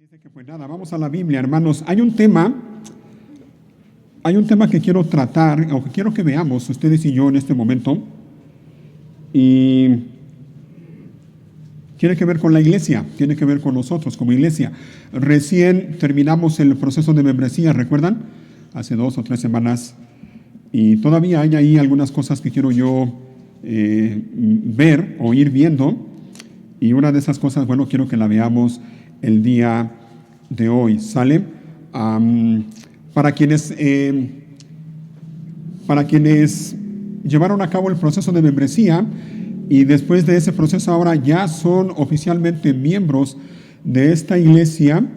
Dice que pues nada, vamos a la Biblia, hermanos. Hay un tema que quiero tratar, o que quiero que veamos ustedes y yo en este momento, y tiene que ver con la iglesia, tiene que ver con nosotros como iglesia. Recién terminamos el proceso de membresía, ¿recuerdan? Hace 2 o 3 semanas, y todavía hay ahí algunas cosas que quiero yo ver o ir viendo, y una de esas cosas, bueno, quiero que la veamos el día de hoy, ¿sale? Para quienes llevaron a cabo el proceso de membresía y después de ese proceso ahora ya son oficialmente miembros de esta iglesia,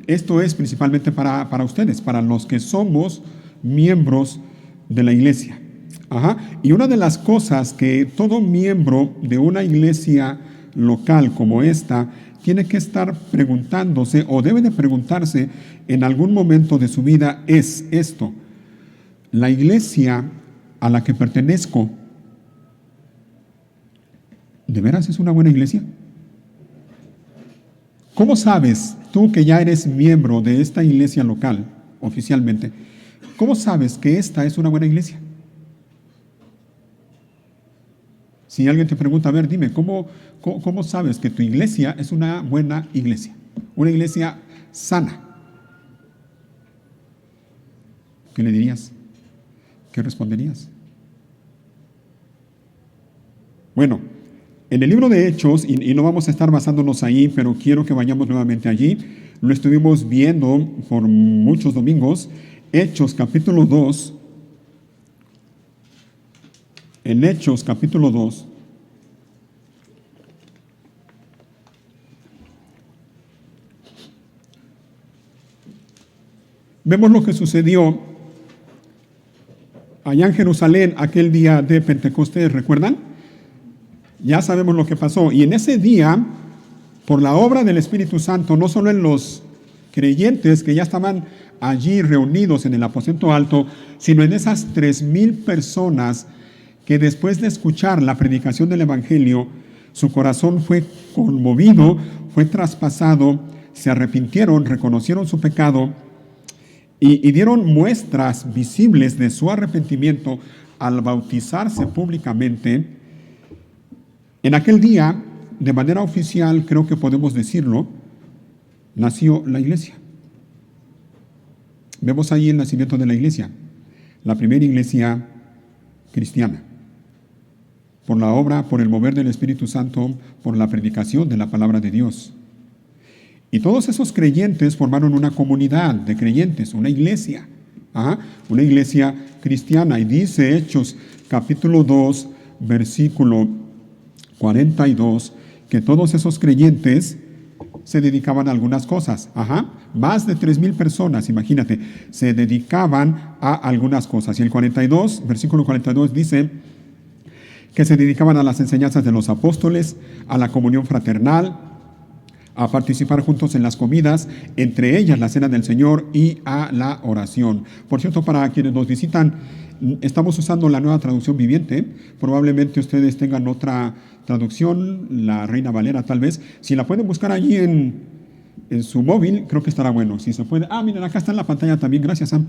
esto es principalmente para ustedes, para los que somos miembros de la iglesia. Y una de las cosas que todo miembro de una iglesia local como esta tiene que estar preguntándose o debe de preguntarse en algún momento de su vida es esto: ¿la iglesia a la que pertenezco de veras es una buena iglesia? ¿Cómo sabes tú que ya eres miembro de esta iglesia local oficialmente? ¿Cómo sabes que esta es una buena iglesia? Si alguien te pregunta, a ver, dime, ¿cómo sabes que tu iglesia es una buena iglesia? Una iglesia sana. ¿Qué le dirías? ¿Qué responderías? Bueno, en el libro de Hechos, y no vamos a estar basándonos ahí, pero quiero que vayamos nuevamente allí. Lo estuvimos viendo por muchos domingos. Hechos capítulo 2. En Hechos capítulo 2, vemos lo que sucedió allá en Jerusalén aquel día de Pentecostés, ¿recuerdan? Ya sabemos lo que pasó. Y en ese día, por la obra del Espíritu Santo, no solo en los creyentes que ya estaban allí reunidos en el aposento alto, sino en esas 3,000 personas que después de escuchar la predicación del Evangelio, su corazón fue conmovido, fue traspasado, se arrepintieron, reconocieron su pecado y dieron muestras visibles de su arrepentimiento al bautizarse públicamente. En aquel día, de manera oficial, creo que podemos decirlo, nació la iglesia. Vemos ahí el nacimiento de la iglesia, la primera iglesia cristiana. Por la obra, por el mover del Espíritu Santo, por la predicación de la palabra de Dios. Y todos esos creyentes formaron una comunidad de creyentes, una iglesia, una iglesia cristiana. Y dice Hechos capítulo 2, versículo 42, que todos esos creyentes se dedicaban a algunas cosas. Más de 3,000 personas, imagínate, se dedicaban a algunas cosas. Y el 42, versículo 42 dice que se dedicaban a las enseñanzas de los apóstoles, a la comunión fraternal, a participar juntos en las comidas, entre ellas la cena del Señor, y a la oración. Por cierto, para quienes nos visitan, estamos usando la Nueva Traducción Viviente. Probablemente ustedes tengan otra traducción, la Reina Valera tal vez. Si la pueden buscar allí en su móvil, creo que estará bueno. Si se puede. Miren, acá está en la pantalla también. Gracias, Sam.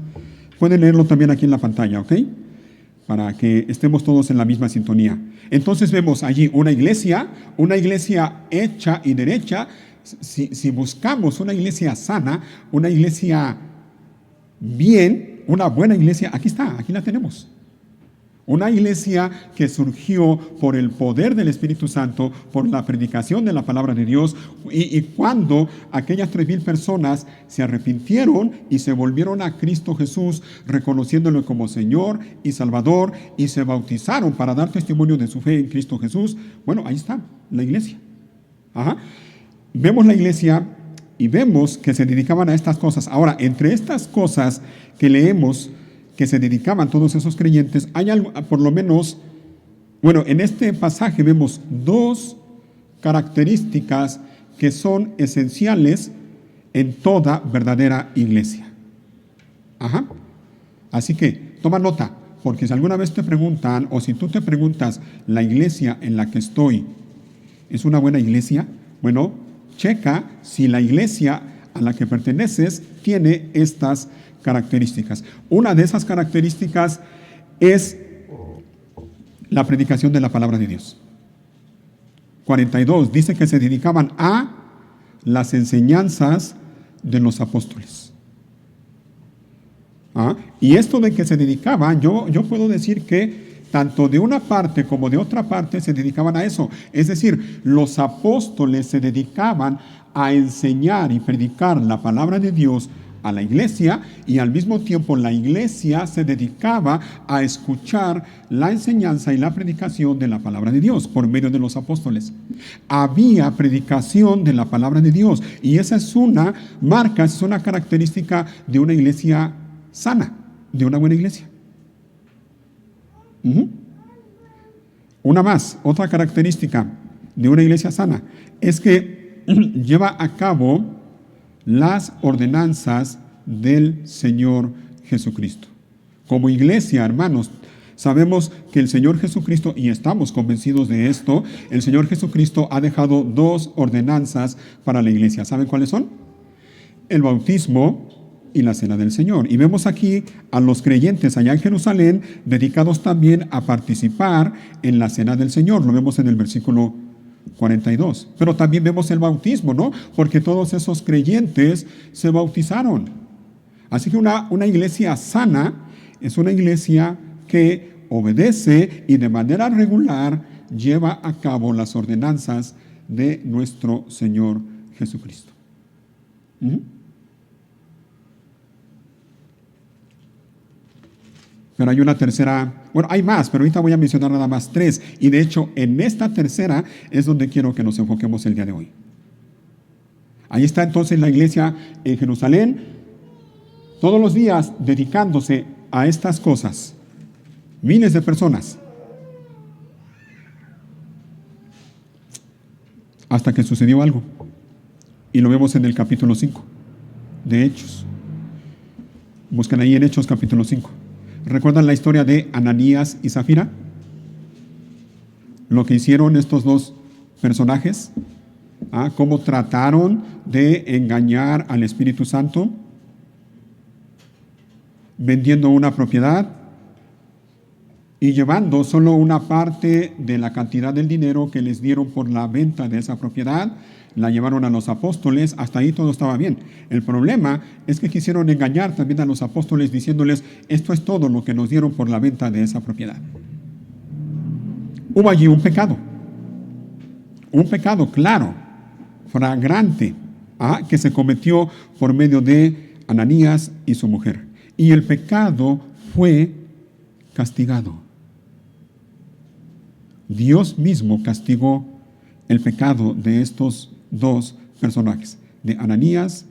Pueden leerlo también aquí en la pantalla, ¿ok? Para que estemos todos en la misma sintonía. Entonces vemos allí una iglesia hecha y derecha. Si buscamos una iglesia sana, una iglesia bien, una buena iglesia, aquí está, aquí la tenemos. Una iglesia que surgió por el poder del Espíritu Santo, por la predicación de la palabra de Dios, y cuando aquellas 3,000 personas se arrepintieron y se volvieron a Cristo Jesús, reconociéndolo como Señor y Salvador, y se bautizaron para dar testimonio de su fe en Cristo Jesús, bueno, ahí está la iglesia. Vemos la iglesia y vemos que se dedicaban a estas cosas. Ahora, entre estas cosas que leemos que se dedicaban todos esos creyentes, hay algo, por lo menos, bueno, en este pasaje vemos 2 características que son esenciales en toda verdadera iglesia. Así que, toma nota, porque si alguna vez te preguntan, o si tú te preguntas, ¿la iglesia en la que estoy es una buena iglesia? Bueno, checa si la iglesia a la que perteneces tiene estas características. Una de esas características es la predicación de la palabra de Dios. 42 dice que se dedicaban a las enseñanzas de los apóstoles. Y esto de que se dedicaban, yo puedo decir que tanto de una parte como de otra parte se dedicaban a eso. Es decir, los apóstoles se dedicaban a enseñar y predicar la palabra de Dios a la iglesia, y al mismo tiempo la iglesia se dedicaba a escuchar la enseñanza y la predicación de la palabra de Dios por medio de los apóstoles. Había predicación de la palabra de Dios, y esa es una marca, es una característica de una iglesia sana, de una buena iglesia. Una más, otra característica de una iglesia sana es que lleva a cabo las ordenanzas del Señor Jesucristo. Como iglesia, hermanos, sabemos que el Señor Jesucristo, y estamos convencidos de esto, el Señor Jesucristo ha dejado dos ordenanzas para la iglesia. ¿Saben cuáles son? El bautismo y la cena del Señor. Y vemos aquí a los creyentes allá en Jerusalén dedicados también a participar en la cena del Señor. Lo vemos en el versículo 42. Pero también vemos el bautismo, ¿no? Porque todos esos creyentes se bautizaron. Así que una iglesia sana es una iglesia que obedece y de manera regular lleva a cabo las ordenanzas de nuestro Señor Jesucristo. Pero hay una tercera, bueno, hay más, pero ahorita voy a mencionar nada más 3. Y de hecho, en esta tercera es donde quiero que nos enfoquemos el día de hoy. Ahí está entonces la iglesia en Jerusalén, todos los días dedicándose a estas cosas. Miles de personas. Hasta que sucedió algo. Y lo vemos en el capítulo 5 de Hechos. Buscan ahí en Hechos capítulo 5. ¿Recuerdan la historia de Ananías y Zafira? Lo que hicieron estos dos personajes, cómo trataron de engañar al Espíritu Santo, vendiendo una propiedad y llevando solo una parte de la cantidad del dinero que les dieron por la venta de esa propiedad. La llevaron a los apóstoles, hasta ahí todo estaba bien. El problema es que quisieron engañar también a los apóstoles diciéndoles, esto es todo lo que nos dieron por la venta de esa propiedad. Hubo allí un pecado claro, flagrante, que se cometió por medio de Ananías y su mujer. Y el pecado fue castigado. Dios mismo castigó el pecado de estos dos personajes, de Ananías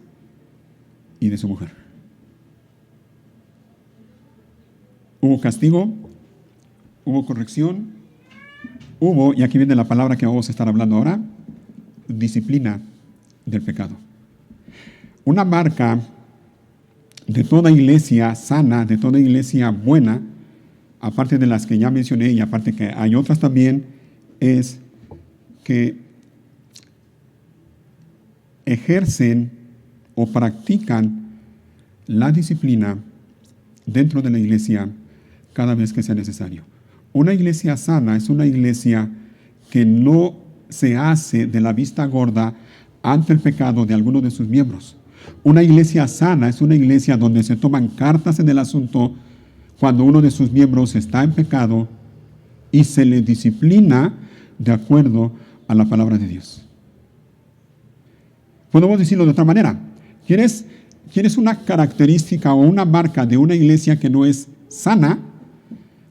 y de su mujer. Hubo castigo, hubo corrección, hubo, y aquí viene la palabra que vamos a estar hablando ahora, disciplina del pecado. Una marca de toda iglesia sana, de toda iglesia buena, aparte de las que ya mencioné y aparte que hay otras también, es que ejercen o practican la disciplina dentro de la iglesia cada vez que sea necesario. Una iglesia sana es una iglesia que no se hace de la vista gorda ante el pecado de alguno de sus miembros. Una iglesia sana es una iglesia donde se toman cartas en el asunto cuando uno de sus miembros está en pecado y se le disciplina de acuerdo a la palabra de Dios. Podemos decirlo de otra manera. ¿Quieres una característica o una marca de una iglesia que no es sana?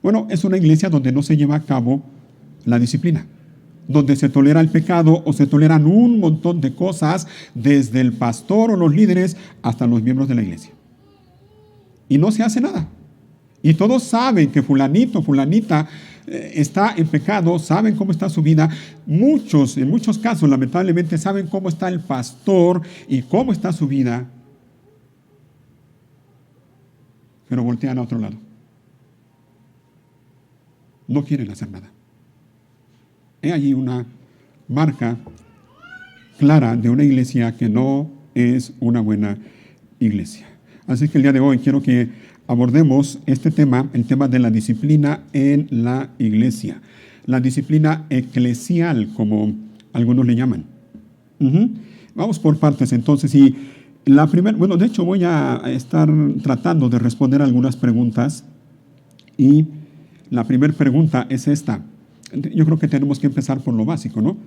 Bueno, es una iglesia donde no se lleva a cabo la disciplina, donde se tolera el pecado o se toleran un montón de cosas, desde el pastor o los líderes hasta los miembros de la iglesia. Y no se hace nada. Y todos saben que fulanito, fulanita está en pecado, saben cómo está su vida. En muchos casos, lamentablemente, saben cómo está el pastor y cómo está su vida, pero voltean a otro lado. No quieren hacer nada. He allí una marca clara de una iglesia que no es una buena iglesia. Así que el día de hoy quiero que abordemos este tema, el tema de la disciplina en la iglesia. La disciplina eclesial, como algunos le llaman. Vamos por partes entonces. Y la primera, de hecho voy a estar tratando de responder algunas preguntas. Y la primera pregunta es esta. Yo creo que tenemos que empezar por lo básico, ¿no?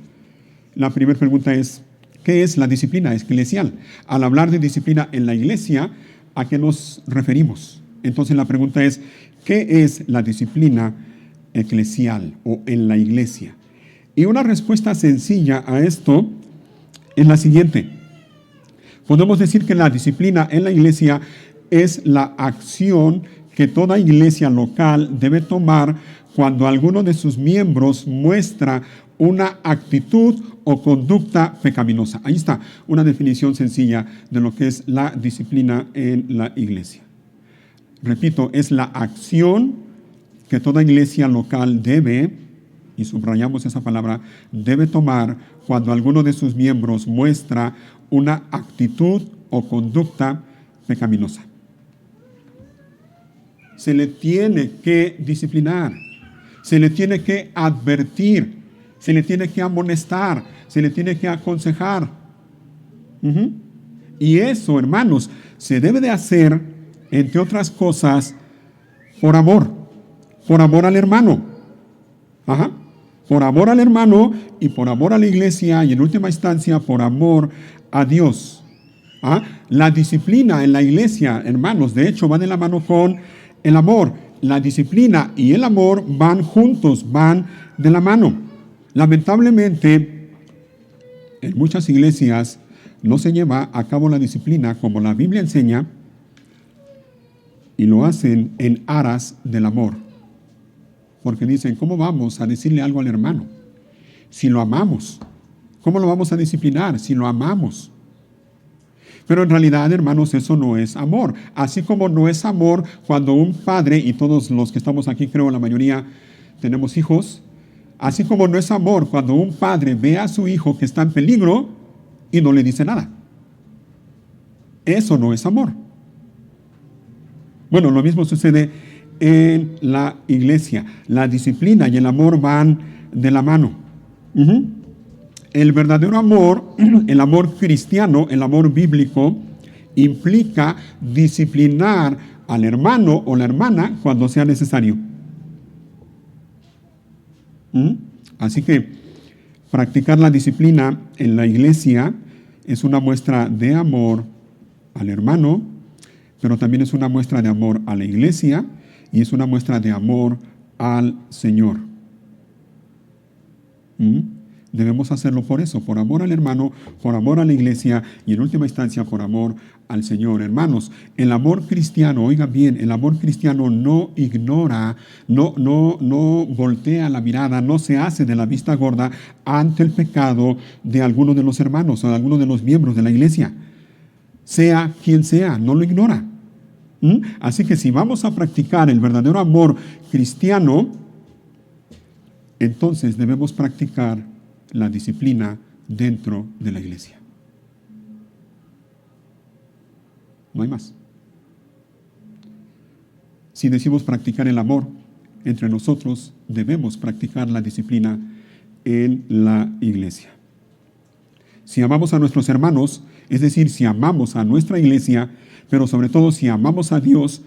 La primera pregunta es, ¿qué es la disciplina eclesial? Al hablar de disciplina en la iglesia, ¿a qué nos referimos? Entonces la pregunta es, ¿qué es la disciplina eclesial o en la iglesia? Y una respuesta sencilla a esto es la siguiente. Podemos decir que la disciplina en la iglesia es la acción que toda iglesia local debe tomar cuando alguno de sus miembros muestra una actitud o conducta pecaminosa. Ahí está una definición sencilla de lo que es la disciplina en la iglesia. Repito, es la acción que toda iglesia local debe, y subrayamos esa palabra, debe tomar cuando alguno de sus miembros muestra una actitud o conducta pecaminosa. Se le tiene que disciplinar, se le tiene que advertir, se le tiene que amonestar, se le tiene que aconsejar. Y eso, hermanos, se debe de hacer, entre otras cosas, por amor al hermano. Por amor al hermano y por amor a la iglesia y en última instancia por amor a Dios. La disciplina en la iglesia, hermanos, de hecho va de la mano con el amor. La disciplina y el amor van juntos, van de la mano. Lamentablemente, en muchas iglesias no se lleva a cabo la disciplina como la Biblia enseña y lo hacen en aras del amor. Porque dicen, ¿cómo vamos a decirle algo al hermano si lo amamos? ¿Cómo lo vamos a disciplinar si lo amamos? Pero en realidad, hermanos, eso no es amor. Así como no es amor cuando un padre, y todos los que estamos aquí, creo la mayoría, tenemos hijos, así como no es amor cuando un padre ve a su hijo que está en peligro y no le dice nada. Eso no es amor. Bueno, lo mismo sucede en la iglesia. La disciplina y el amor van de la mano. El verdadero amor, el amor cristiano, el amor bíblico, implica disciplinar al hermano o la hermana cuando sea necesario. Así que practicar la disciplina en la iglesia es una muestra de amor al hermano, pero también es una muestra de amor a la iglesia y es una muestra de amor al Señor. Debemos hacerlo por eso, por amor al hermano, por amor a la iglesia y en última instancia por amor al Señor. Hermanos, el amor cristiano, oigan bien, el amor cristiano no ignora, no voltea la mirada, no se hace de la vista gorda ante el pecado de alguno de los hermanos o de alguno de los miembros de la iglesia. Sea quien sea, no lo ignora. Así que si vamos a practicar el verdadero amor cristiano, entonces debemos practicar la disciplina dentro de la iglesia. No hay más. Si decimos practicar el amor entre nosotros, debemos practicar la disciplina en la iglesia. Si amamos a nuestros hermanos, es decir, si amamos a nuestra iglesia, pero sobre todo si amamos a Dios,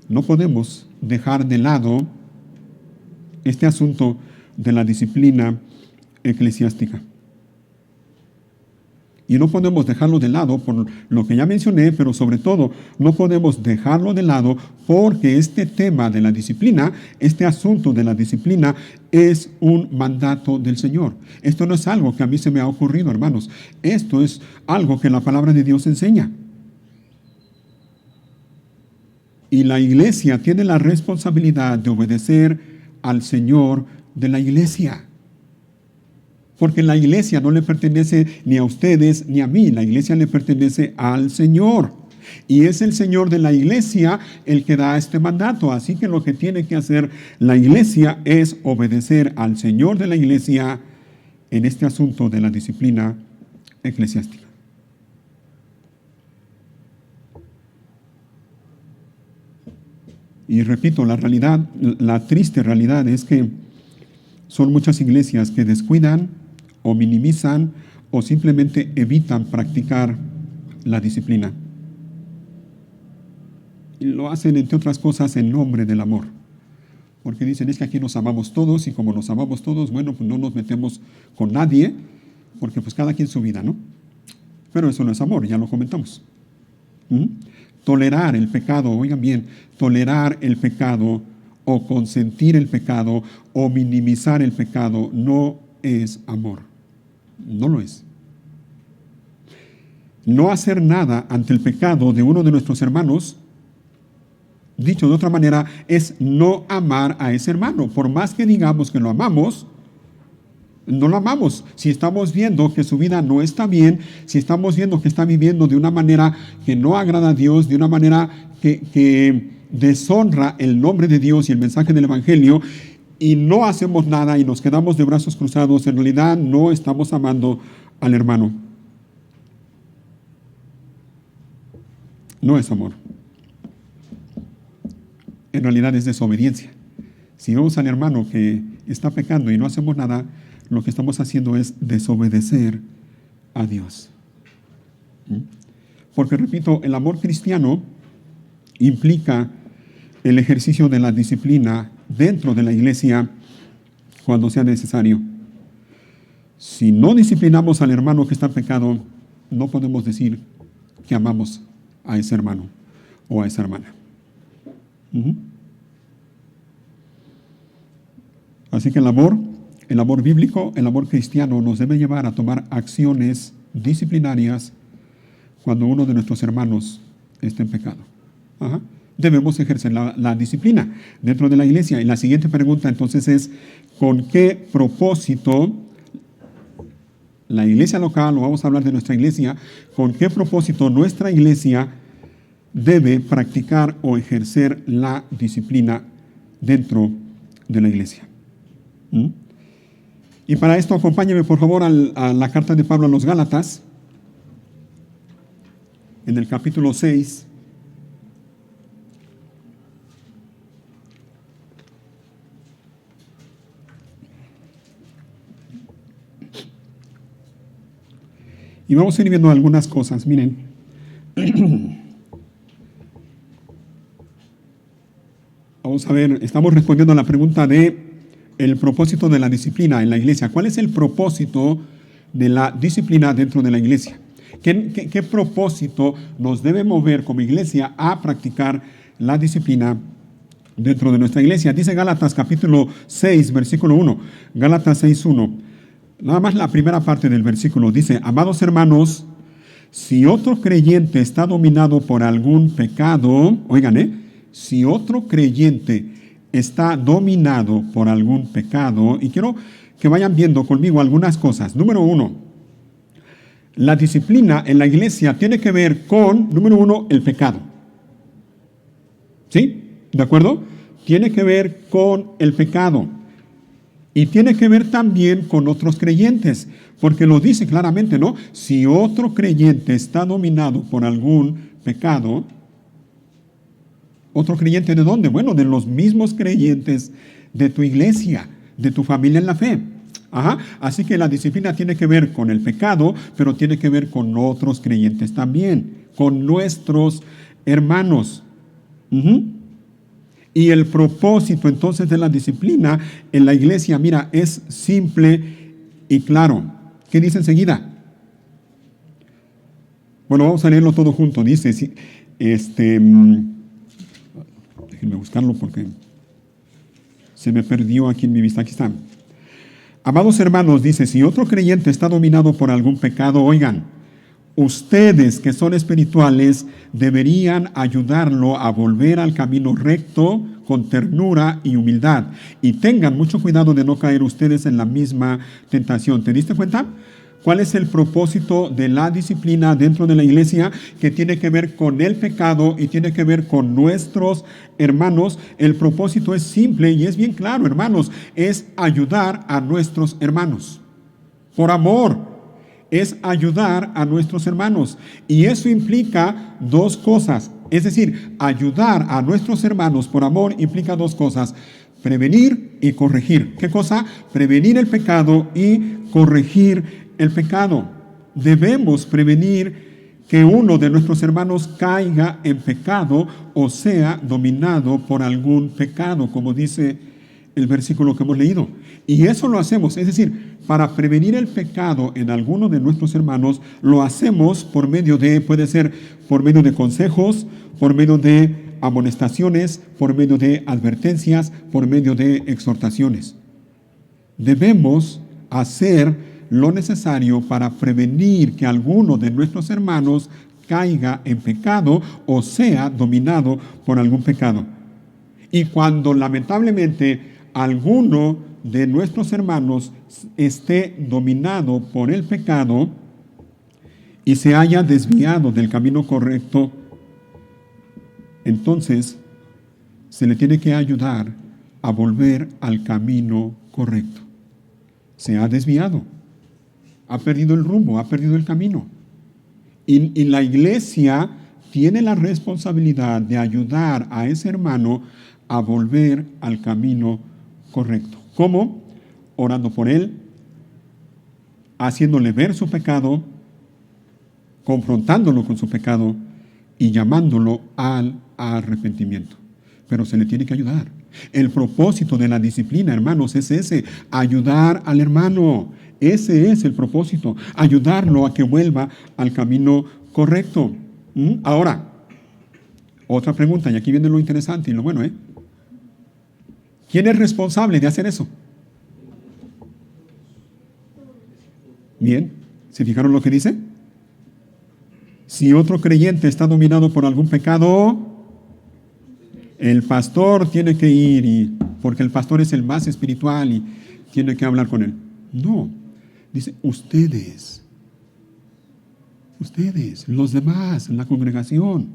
no podemos dejar de lado este asunto de la disciplina eclesiástica. Y no podemos dejarlo de lado por lo que ya mencioné, pero sobre todo no podemos dejarlo de lado porque este tema de la disciplina, este asunto de la disciplina es un mandato del Señor. Esto no es algo que a mí se me ha ocurrido, hermanos. Esto es algo que la palabra de Dios enseña. Y la iglesia tiene la responsabilidad de obedecer al Señor de la iglesia. Porque la iglesia no le pertenece ni a ustedes ni a mí. La iglesia le pertenece al Señor. Y es el Señor de la iglesia el que da este mandato. Así que lo que tiene que hacer la iglesia es obedecer al Señor de la iglesia en este asunto de la disciplina eclesiástica. Y repito, la triste realidad es que son muchas iglesias que descuidan o minimizan o simplemente evitan practicar la disciplina. Y lo hacen, entre otras cosas, en nombre del amor. Porque dicen, es que aquí nos amamos todos, y como nos amamos todos, bueno, pues no nos metemos con nadie, porque pues cada quien su vida, ¿no? Pero eso no es amor, ya lo comentamos. Tolerar el pecado, oigan bien, tolerar el pecado o consentir el pecado o minimizar el pecado no es amor. No lo es. No hacer nada ante el pecado de uno de nuestros hermanos, dicho de otra manera, es no amar a ese hermano. Por más que digamos que lo amamos, no lo amamos. Si estamos viendo que su vida no está bien, si estamos viendo que está viviendo de una manera que no agrada a Dios, de una manera que deshonra el nombre de Dios y el mensaje del Evangelio, y no hacemos nada y nos quedamos de brazos cruzados, en realidad no estamos amando al hermano. No es amor. En realidad es desobediencia. Si vemos al hermano que está pecando y no hacemos nada, lo que estamos haciendo es desobedecer a Dios. Porque, repito, el amor cristiano implica el ejercicio de la disciplina dentro de la iglesia cuando sea necesario. Si no disciplinamos al hermano que está en pecado, no podemos decir que amamos a ese hermano o a esa hermana. Así que el amor bíblico, el amor cristiano nos debe llevar a tomar acciones disciplinarias cuando uno de nuestros hermanos está en pecado. Debemos ejercer la disciplina dentro de la iglesia. Y la siguiente pregunta entonces es, ¿con qué propósito la iglesia local, o vamos a hablar de nuestra iglesia, con qué propósito nuestra iglesia debe practicar o ejercer la disciplina dentro de la iglesia? Y para esto acompáñeme por favor a la carta de Pablo a los Gálatas, en el capítulo 6. Y vamos a ir viendo algunas cosas, miren. Vamos a ver, estamos respondiendo a la pregunta de el propósito de la disciplina en la iglesia. ¿Cuál es el propósito de la disciplina dentro de la iglesia? ¿Qué propósito nos debe mover como iglesia a practicar la disciplina dentro de nuestra iglesia? Dice Gálatas capítulo 6, versículo 1. Gálatas 6, 1. Nada más la primera parte del versículo dice, amados hermanos, si otro creyente está dominado por algún pecado, oigan, si otro creyente está dominado por algún pecado, y quiero que vayan viendo conmigo algunas cosas. Número 1, la disciplina en la iglesia tiene que ver con, número 1, el pecado. ¿Sí? ¿De acuerdo? Tiene que ver con el pecado. Y tiene que ver también con otros creyentes, porque lo dice claramente, ¿no? Si otro creyente está dominado por algún pecado, ¿otro creyente de dónde? Bueno, de los mismos creyentes de tu iglesia, de tu familia en la fe. Así que la disciplina tiene que ver con el pecado, pero tiene que ver con otros creyentes también, con nuestros hermanos. Y el propósito entonces de la disciplina en la iglesia, mira, es simple y claro. ¿Qué dice enseguida? Bueno, vamos a leerlo todo junto. Dice, déjenme buscarlo porque se me perdió aquí en mi vista. Aquí está. Amados hermanos, dice, si otro creyente está dominado por algún pecado, oigan, ustedes que son espirituales deberían ayudarlo a volver al camino recto con ternura y humildad. Y tengan mucho cuidado de no caer ustedes en la misma tentación. ¿Te diste cuenta? ¿Cuál es el propósito de la disciplina dentro de la iglesia? Que tiene que ver con el pecado y tiene que ver con nuestros hermanos. El propósito es simple y es bien claro, hermanos. Es ayudar a nuestros hermanos. Por amor. es ayudar a nuestros hermanos. Y eso implica dos cosas. Es decir, ayudar a nuestros hermanos por amor implica dos cosas: prevenir y corregir. ¿Qué cosa? Prevenir el pecado y corregir el pecado. Debemos prevenir que uno de nuestros hermanos caiga en pecado o sea dominado por algún pecado, como dice el versículo que hemos leído. Y eso lo hacemos, es decir, para prevenir el pecado en alguno de nuestros hermanos, lo hacemos por medio de, puede ser por medio de consejos, por medio de amonestaciones, por medio de advertencias, por medio de exhortaciones. Debemos hacer lo necesario para prevenir que alguno de nuestros hermanos caiga en pecado o sea dominado por algún pecado. Y cuando lamentablemente alguno de nuestros hermanos esté dominado por el pecado y se haya desviado del camino correcto, entonces se le tiene que ayudar a volver al camino correcto. Se ha desviado, ha perdido el rumbo, ha perdido el camino. Y la iglesia tiene la responsabilidad de ayudar a ese hermano a volver al camino correcto. ¿Cómo? Orando por él, haciéndole ver su pecado, confrontándolo con su pecado y llamándolo al arrepentimiento. Pero se le tiene que ayudar. El propósito de la disciplina, hermanos, es ese: ayudar al hermano. Ese es el propósito, ayudarlo a que vuelva al camino correcto. Ahora, otra pregunta, y aquí viene lo interesante y lo bueno, ¿quién es responsable de hacer eso? Bien, ¿se fijaron lo que dice? Si otro creyente está dominado por algún pecado, el pastor tiene que ir, porque el pastor es el más espiritual y tiene que hablar con él. No, dice ustedes, los demás, la congregación,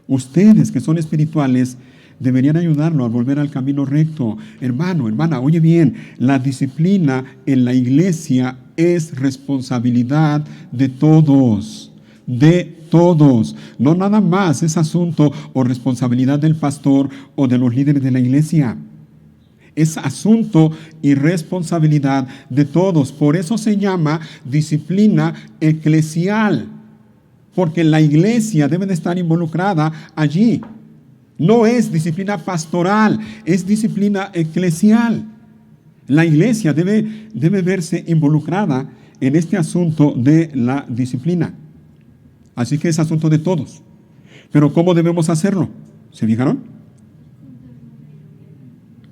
ustedes que son espirituales, deberían ayudarlo a volver al camino recto. Hermano, hermana, oye bien, la disciplina en la iglesia es responsabilidad de todos. No nada más es asunto o responsabilidad del pastor o de los líderes de la iglesia. Es asunto y responsabilidad de todos. Por eso se llama disciplina eclesial, porque la iglesia debe de estar involucrada allí. No es disciplina pastoral, es disciplina eclesial. La iglesia debe verse involucrada en este asunto de la disciplina. Así que es asunto de todos. Pero ¿cómo debemos hacerlo? ¿Se fijaron?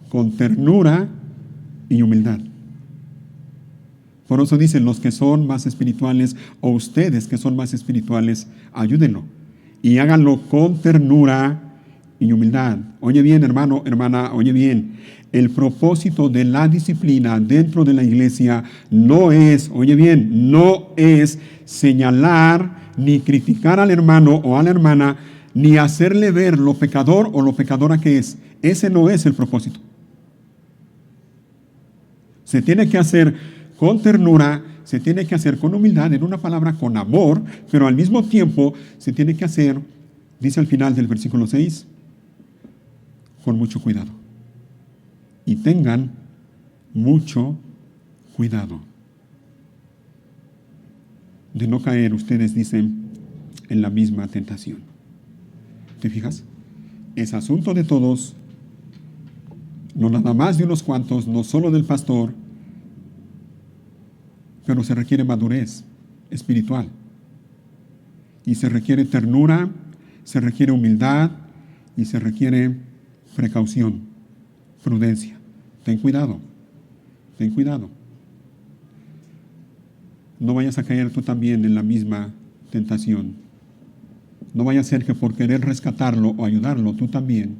Con ternura y humildad. Por eso dicen los que son más espirituales, o ustedes que son más espirituales, ayúdenlo. Y háganlo con ternura y humildad. Oye bien, hermano, hermana, oye bien. El propósito de la disciplina dentro de la iglesia no es, oye bien, no es señalar ni criticar al hermano o a la hermana, ni hacerle ver lo pecador o lo pecadora que es. Ese no es el propósito. Se tiene que hacer con ternura, se tiene que hacer con humildad, en una palabra, con amor, pero al mismo tiempo se tiene que hacer, dice al final del versículo 6, con mucho cuidado. Y tengan mucho cuidado de no caer, ustedes dicen, en la misma tentación. ¿Te fijas? Es asunto de todos, no nada más de unos cuantos, no solo del pastor, pero se requiere madurez espiritual. Y se requiere ternura, se requiere humildad y se requiere precaución, prudencia. Ten cuidado, ten cuidado. No vayas a caer tú también en la misma tentación. No vaya a ser que por querer rescatarlo o ayudarlo, tú también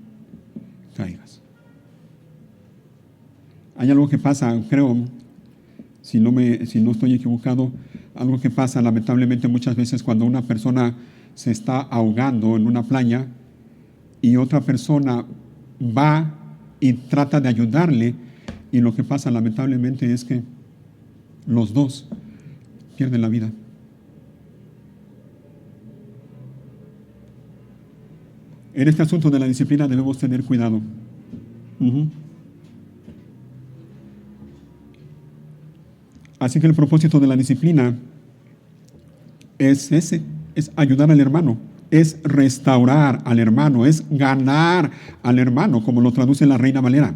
caigas. Hay algo que pasa, creo, si no estoy equivocado, algo que pasa lamentablemente muchas veces cuando una persona se está ahogando en una playa y otra persona va y trata de ayudarle, y lo que pasa lamentablemente es que los dos pierden la vida. En este asunto de la disciplina debemos tener cuidado. Así que el propósito de la disciplina es ese, es ayudar al hermano, es restaurar al hermano, es ganar al hermano, como lo traduce la Reina Valera.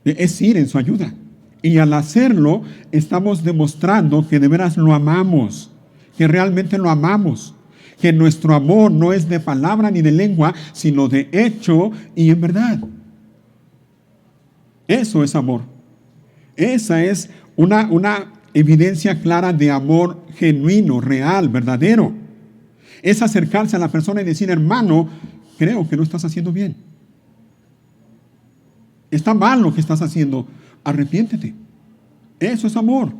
Es ir en su ayuda. Y al hacerlo, estamos demostrando que de veras lo amamos, que realmente lo amamos, que nuestro amor no es de palabra ni de lengua, sino de hecho y en verdad. Eso es amor. Esa es una evidencia clara de amor genuino, real, verdadero. Es acercarse a la persona y decir, hermano, creo que lo estás haciendo bien. Está mal lo que estás haciendo. Arrepiéntete. Eso es amor.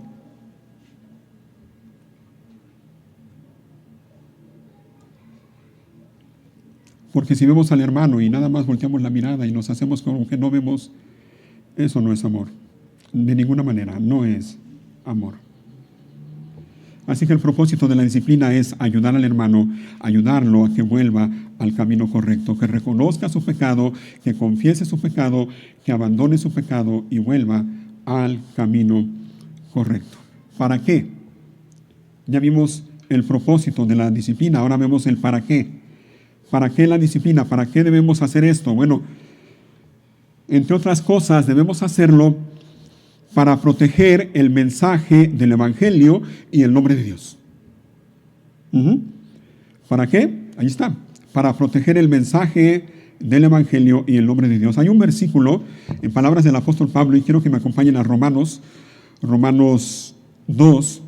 Porque si vemos al hermano y nada más volteamos la mirada y nos hacemos como que no vemos, eso no es amor. De ninguna manera, no es amor. Así que el propósito de la disciplina es ayudar al hermano, ayudarlo a que vuelva al camino correcto, que reconozca su pecado, que confiese su pecado, que abandone su pecado y vuelva al camino correcto. ¿Para qué? Ya vimos el propósito de la disciplina, ahora vemos el para qué. ¿Para qué la disciplina? ¿Para qué debemos hacer esto? Bueno, entre otras cosas, debemos hacerlo para proteger el mensaje del Evangelio y el nombre de Dios. ¿Para qué? Ahí está. Para proteger el mensaje del Evangelio y el nombre de Dios. Hay un versículo en palabras del apóstol Pablo, y quiero que me acompañen a Romanos 2.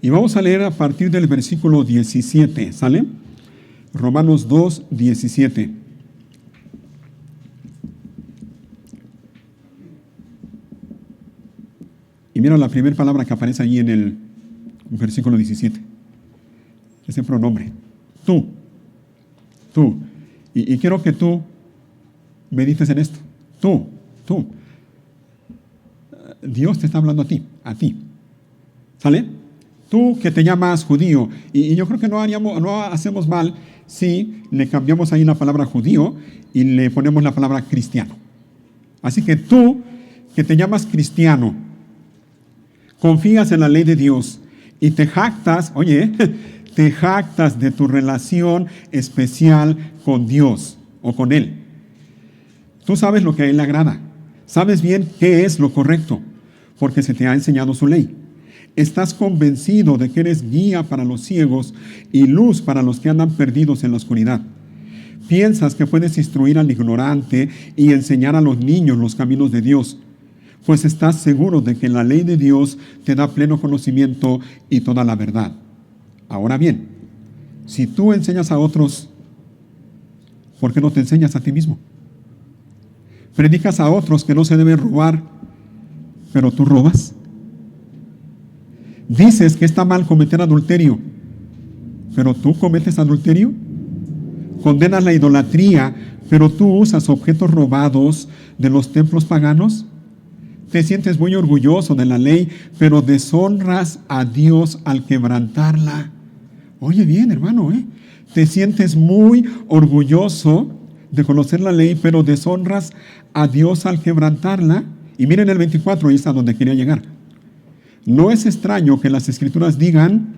Y vamos a leer a partir del versículo 17, ¿sale? Romanos 2, 17. Y mira la primera palabra que aparece ahí en el versículo 17. Es el pronombre. Tú. Y quiero que tú medites en esto. Tú. Dios te está hablando a ti. ¿Sale? Tú que te llamas judío. Y yo creo que no hacemos mal si le cambiamos ahí la palabra judío y le ponemos la palabra cristiano. Así que tú que te llamas cristiano, confías en la ley de Dios y te jactas, te jactas de tu relación especial con Dios o con Él. Tú sabes lo que a Él le agrada. Sabes bien qué es lo correcto, porque se te ha enseñado su ley. Estás convencido de que eres guía para los ciegos y luz para los que andan perdidos en la oscuridad. Piensas que puedes instruir al ignorante y enseñar a los niños los caminos de Dios, pues estás seguro de que la ley de Dios te da pleno conocimiento y toda la verdad. Ahora bien, si tú enseñas a otros, ¿por qué no te enseñas a ti mismo? Predicas a otros que no se debe robar, pero tú robas. Dices que está mal cometer adulterio, pero tú cometes adulterio. Condenas la idolatría, pero tú usas objetos robados de los templos paganos. Te sientes muy orgulloso de la ley, pero deshonras a Dios al quebrantarla. Oye bien, hermano, te sientes muy orgulloso de conocer la ley, pero deshonras a Dios al quebrantarla. Y miren el 24, ahí está donde quería llegar. No es extraño que las Escrituras digan,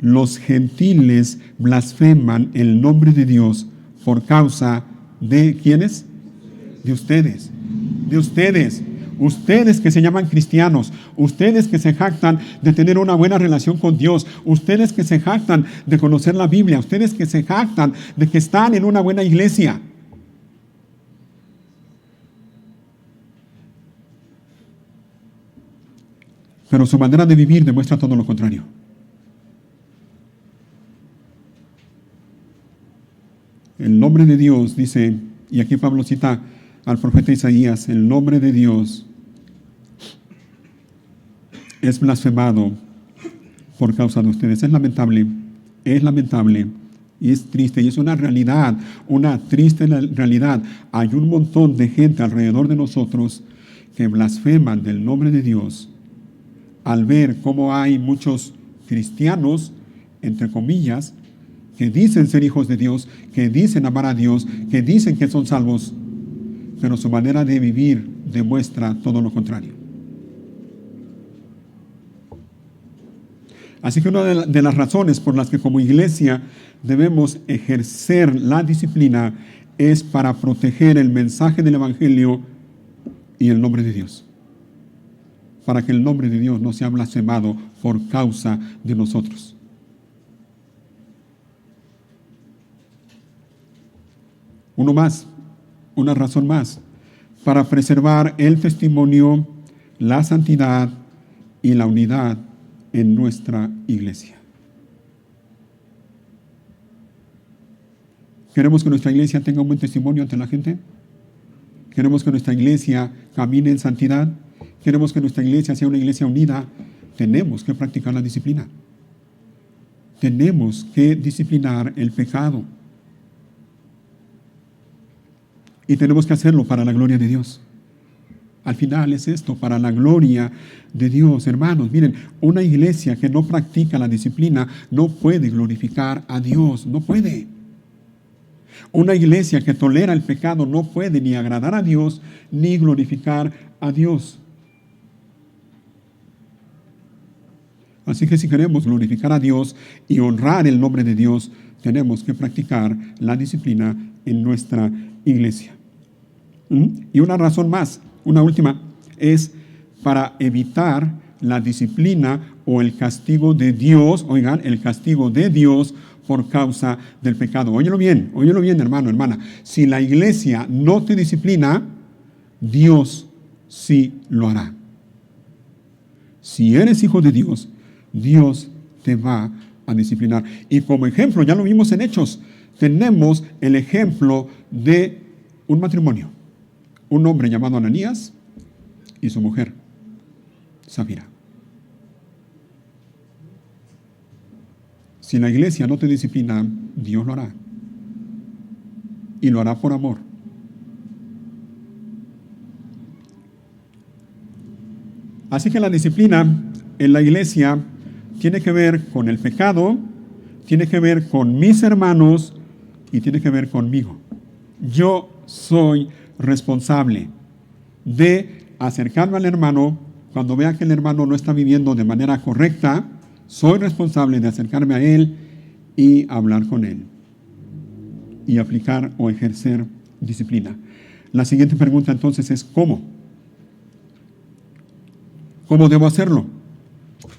los gentiles blasfeman el nombre de Dios por causa de, ¿quiénes? De ustedes. Ustedes que se llaman cristianos, ustedes que se jactan de tener una buena relación con Dios, ustedes que se jactan de conocer la Biblia, ustedes que se jactan de que están en una buena iglesia. Pero su manera de vivir demuestra todo lo contrario. El nombre de Dios, dice, y aquí Pablo cita al profeta Isaías, el nombre de Dios es blasfemado por causa de ustedes. Es lamentable y es triste y es una realidad, una triste realidad. Hay un montón de gente alrededor de nosotros que blasfeman del nombre de Dios al ver cómo hay muchos cristianos, entre comillas, que dicen ser hijos de Dios, que dicen amar a Dios, que dicen que son salvos, pero su manera de vivir demuestra todo lo contrario. Así que una de las razones por las que como iglesia debemos ejercer la disciplina es para proteger el mensaje del Evangelio y el nombre de Dios. Para que el nombre de Dios no sea blasfemado por causa de nosotros. Una razón más, para preservar el testimonio, la santidad y la unidad en nuestra iglesia. ¿Queremos que nuestra iglesia tenga un buen testimonio ante la gente? ¿Queremos que nuestra iglesia camine en santidad? ¿Queremos que nuestra iglesia sea una iglesia unida? Tenemos que practicar la disciplina. Tenemos que disciplinar el pecado. Y tenemos que hacerlo para la gloria de Dios. Al final es esto, para la gloria de Dios, hermanos. Miren, una iglesia que no practica la disciplina no puede glorificar a Dios, no puede. Una iglesia que tolera el pecado no puede ni agradar a Dios ni glorificar a Dios. Así que si queremos glorificar a Dios y honrar el nombre de Dios, tenemos que practicar la disciplina en nuestra iglesia. Y una razón más, una última, es para evitar la disciplina o el castigo de Dios, oigan, el castigo de Dios por causa del pecado. Óyelo bien, hermano, hermana. Si la iglesia no te disciplina, Dios sí lo hará. Si eres hijo de Dios, Dios te va a disciplinar. Y como ejemplo, ya lo vimos en Hechos, tenemos el ejemplo de un matrimonio. Un hombre llamado Ananías y su mujer, Safira. Si la iglesia no te disciplina, Dios lo hará. Y lo hará por amor. Así que la disciplina en la iglesia tiene que ver con el pecado, tiene que ver con mis hermanos y tiene que ver conmigo. Yo soy responsable de acercarme al hermano cuando vea que el hermano no está viviendo de manera correcta. Soy responsable de acercarme a él y hablar con él y aplicar o ejercer disciplina. La siguiente pregunta entonces es ¿cómo? ¿Cómo debo hacerlo?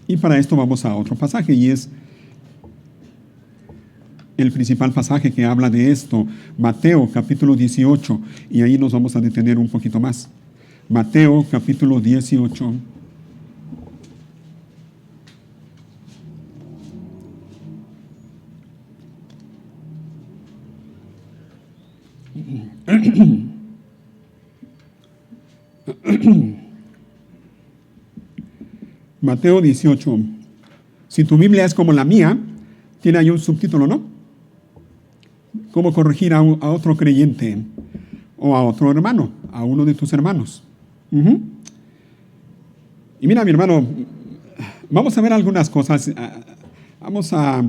Y para esto vamos a otro pasaje y es el principal pasaje que habla de esto, Mateo capítulo 18, y ahí nos vamos a detener un poquito más. Mateo capítulo 18. Mateo 18. Si tu Biblia es como la mía, tiene ahí un subtítulo, ¿no? ¿Cómo corregir a otro creyente o a otro hermano, a uno de tus hermanos? Y mira, mi hermano, vamos a ver algunas cosas. Vamos a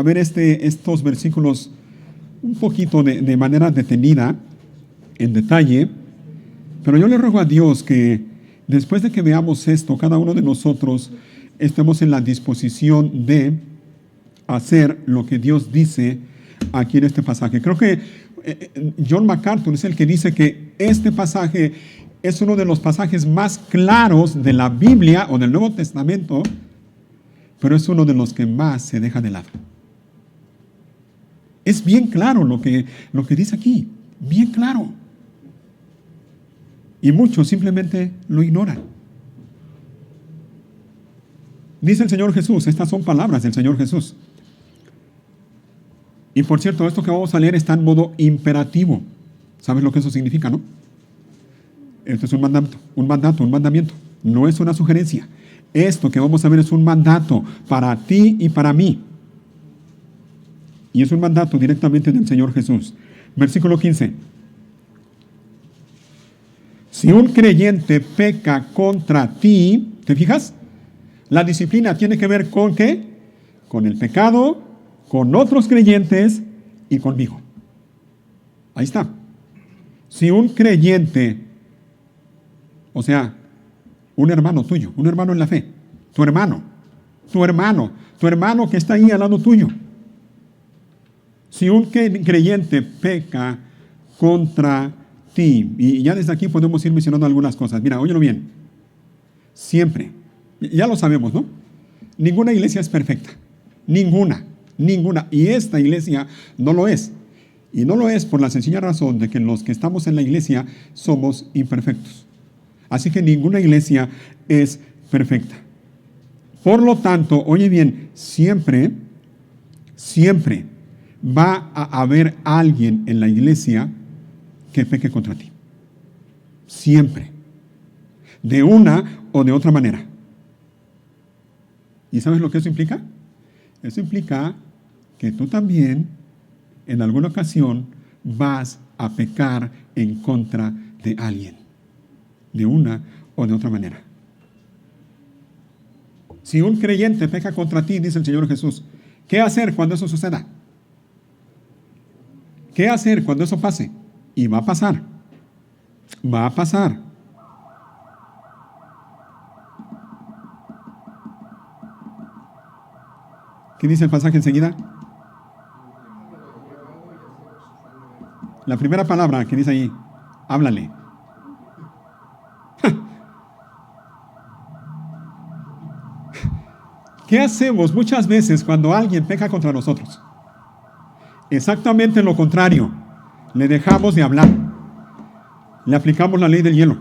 ver estos versículos un poquito de manera detenida, en detalle. Pero yo le ruego a Dios que después de que veamos esto, cada uno de nosotros estemos en la disposición de hacer lo que Dios dice aquí en este pasaje. Creo que John MacArthur es el que dice que este pasaje es uno de los pasajes más claros de la Biblia o del Nuevo Testamento, pero es uno de los que más se deja de lado. Es bien claro lo que dice aquí, bien claro. Y muchos simplemente lo ignoran. Dice el Señor Jesús, estas son palabras del Señor Jesús. Y por cierto, esto que vamos a leer está en modo imperativo. ¿Sabes lo que eso significa, no? Esto es un mandamiento. No es una sugerencia. Esto que vamos a ver es un mandato para ti y para mí. Y es un mandato directamente del Señor Jesús. Versículo 15. Si un creyente peca contra ti, ¿te fijas? La disciplina tiene que ver con ¿qué? Con el pecado, con otros creyentes y conmigo. Ahí está. Si un creyente, o sea, un hermano tuyo, un hermano en la fe, tu hermano que está ahí al lado tuyo. Si un creyente peca contra ti, y ya desde aquí podemos ir mencionando algunas cosas. Mira, óyelo bien. Siempre, ya lo sabemos, ¿no? Ninguna iglesia es perfecta. Ninguna. Y esta iglesia no lo es. Y no lo es por la sencilla razón de que los que estamos en la iglesia somos imperfectos. Así que ninguna iglesia es perfecta. Por lo tanto, oye bien, siempre va a haber alguien en la iglesia que peque contra ti. Siempre. De una o de otra manera. ¿Y sabes lo que eso implica? Eso implica que tú también, en alguna ocasión, vas a pecar en contra de alguien. De una o de otra manera. Si un creyente peca contra ti, dice el Señor Jesús, ¿qué hacer cuando eso suceda? ¿Qué hacer cuando eso pase? Y va a pasar. Va a pasar. ¿Qué dice el pasaje enseguida? La primera palabra que dice ahí, háblale. ¿Qué hacemos muchas veces cuando alguien peca contra nosotros? Exactamente lo contrario. Le dejamos de hablar. Le aplicamos la ley del hielo.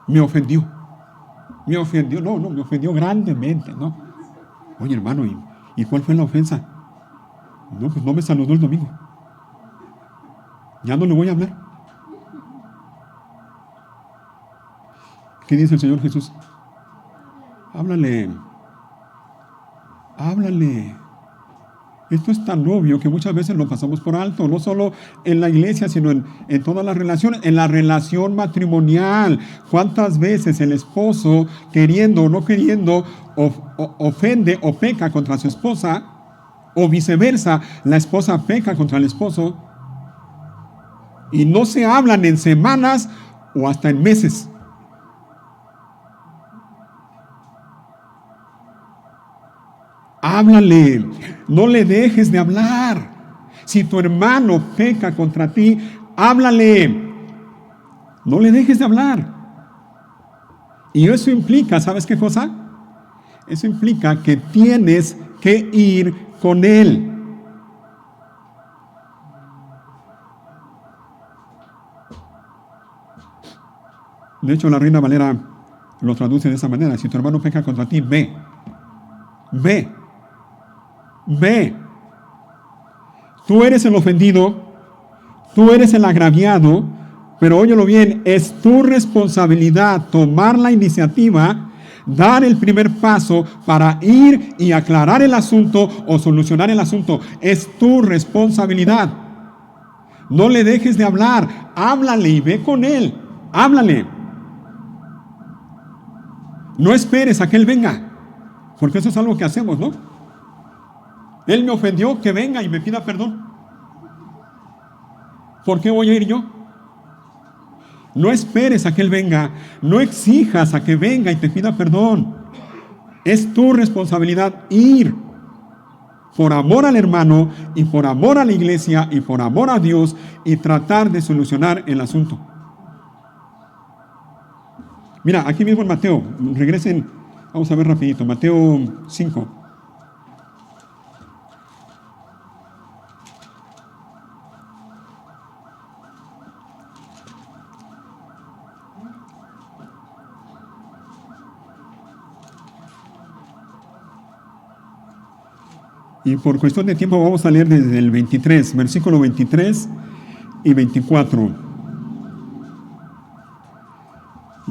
Me ofendió. Me ofendió grandemente, ¿no? Oye, hermano, ¿y cuál fue la ofensa? No, pues no me saludó el domingo. Ya no le voy a hablar. ¿Qué dice el Señor Jesús? Háblale. Esto es tan obvio que muchas veces lo pasamos por alto, no solo en la iglesia, sino en todas las relaciones, en la relación matrimonial. ¿Cuántas veces el esposo, queriendo o no queriendo, ofende o peca contra su esposa? O viceversa, la esposa peca contra el esposo. Y no se hablan en semanas o hasta en meses. Háblale, no le dejes de hablar. Si tu hermano peca contra ti, háblale. No le dejes de hablar. Y eso implica, ¿sabes qué cosa? Eso implica que tienes que ir con él. De hecho, la Reina Valera lo traduce de esa manera. Si tu hermano peca contra ti, ve. Tú eres el ofendido, tú eres el agraviado, pero óyelo bien, es tu responsabilidad tomar la iniciativa, dar el primer paso para ir y aclarar el asunto o solucionar el asunto. Es tu responsabilidad. No le dejes de hablar, háblale y ve con él, háblale. No esperes a que él venga, porque eso es algo que hacemos, ¿no? Él me ofendió, que venga y me pida perdón. ¿Por qué voy a ir yo? No esperes a que él venga, no exijas a que venga y te pida perdón. Es tu responsabilidad ir por amor al hermano y por amor a la iglesia y por amor a Dios y tratar de solucionar el asunto. Mira, aquí mismo en Mateo, regresen, vamos a ver rapidito, Mateo 5. Y por cuestión de tiempo vamos a leer desde el 23, versículo 23 y 24.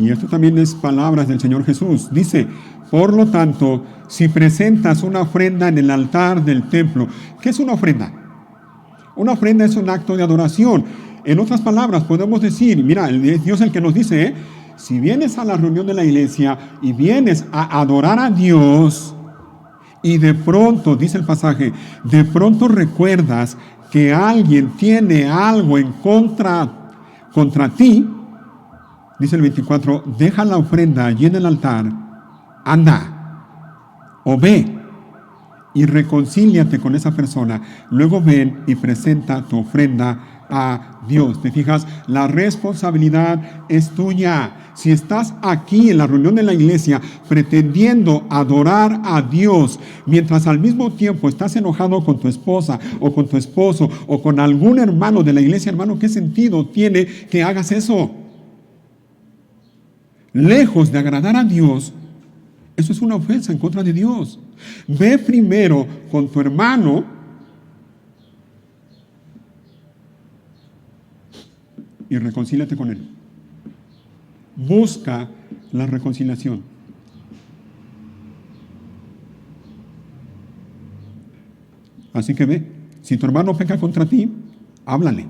Y esto también es palabras del Señor Jesús. Dice, por lo tanto, si presentas una ofrenda en el altar del templo, ¿qué es una ofrenda? Una ofrenda es un acto de adoración. En otras palabras, podemos decir, mira, es Dios el que nos dice, si vienes a la reunión de la iglesia y vienes a adorar a Dios, y de pronto, dice el pasaje, de pronto recuerdas que alguien tiene algo en contra ti, dice el 24, deja la ofrenda allí en el altar, anda, o ve, y reconcíliate con esa persona. Luego ven y presenta tu ofrenda a Dios. ¿Te fijas? La responsabilidad es tuya. Si estás aquí en la reunión de la iglesia pretendiendo adorar a Dios, mientras al mismo tiempo estás enojado con tu esposa o con tu esposo o con algún hermano de la iglesia, hermano, ¿qué sentido tiene que hagas eso? Lejos de agradar a Dios, eso es una ofensa en contra de Dios. Ve primero con tu hermano y reconcíliate con él. Busca la reconciliación. Así que ve, si tu hermano peca contra ti, háblale.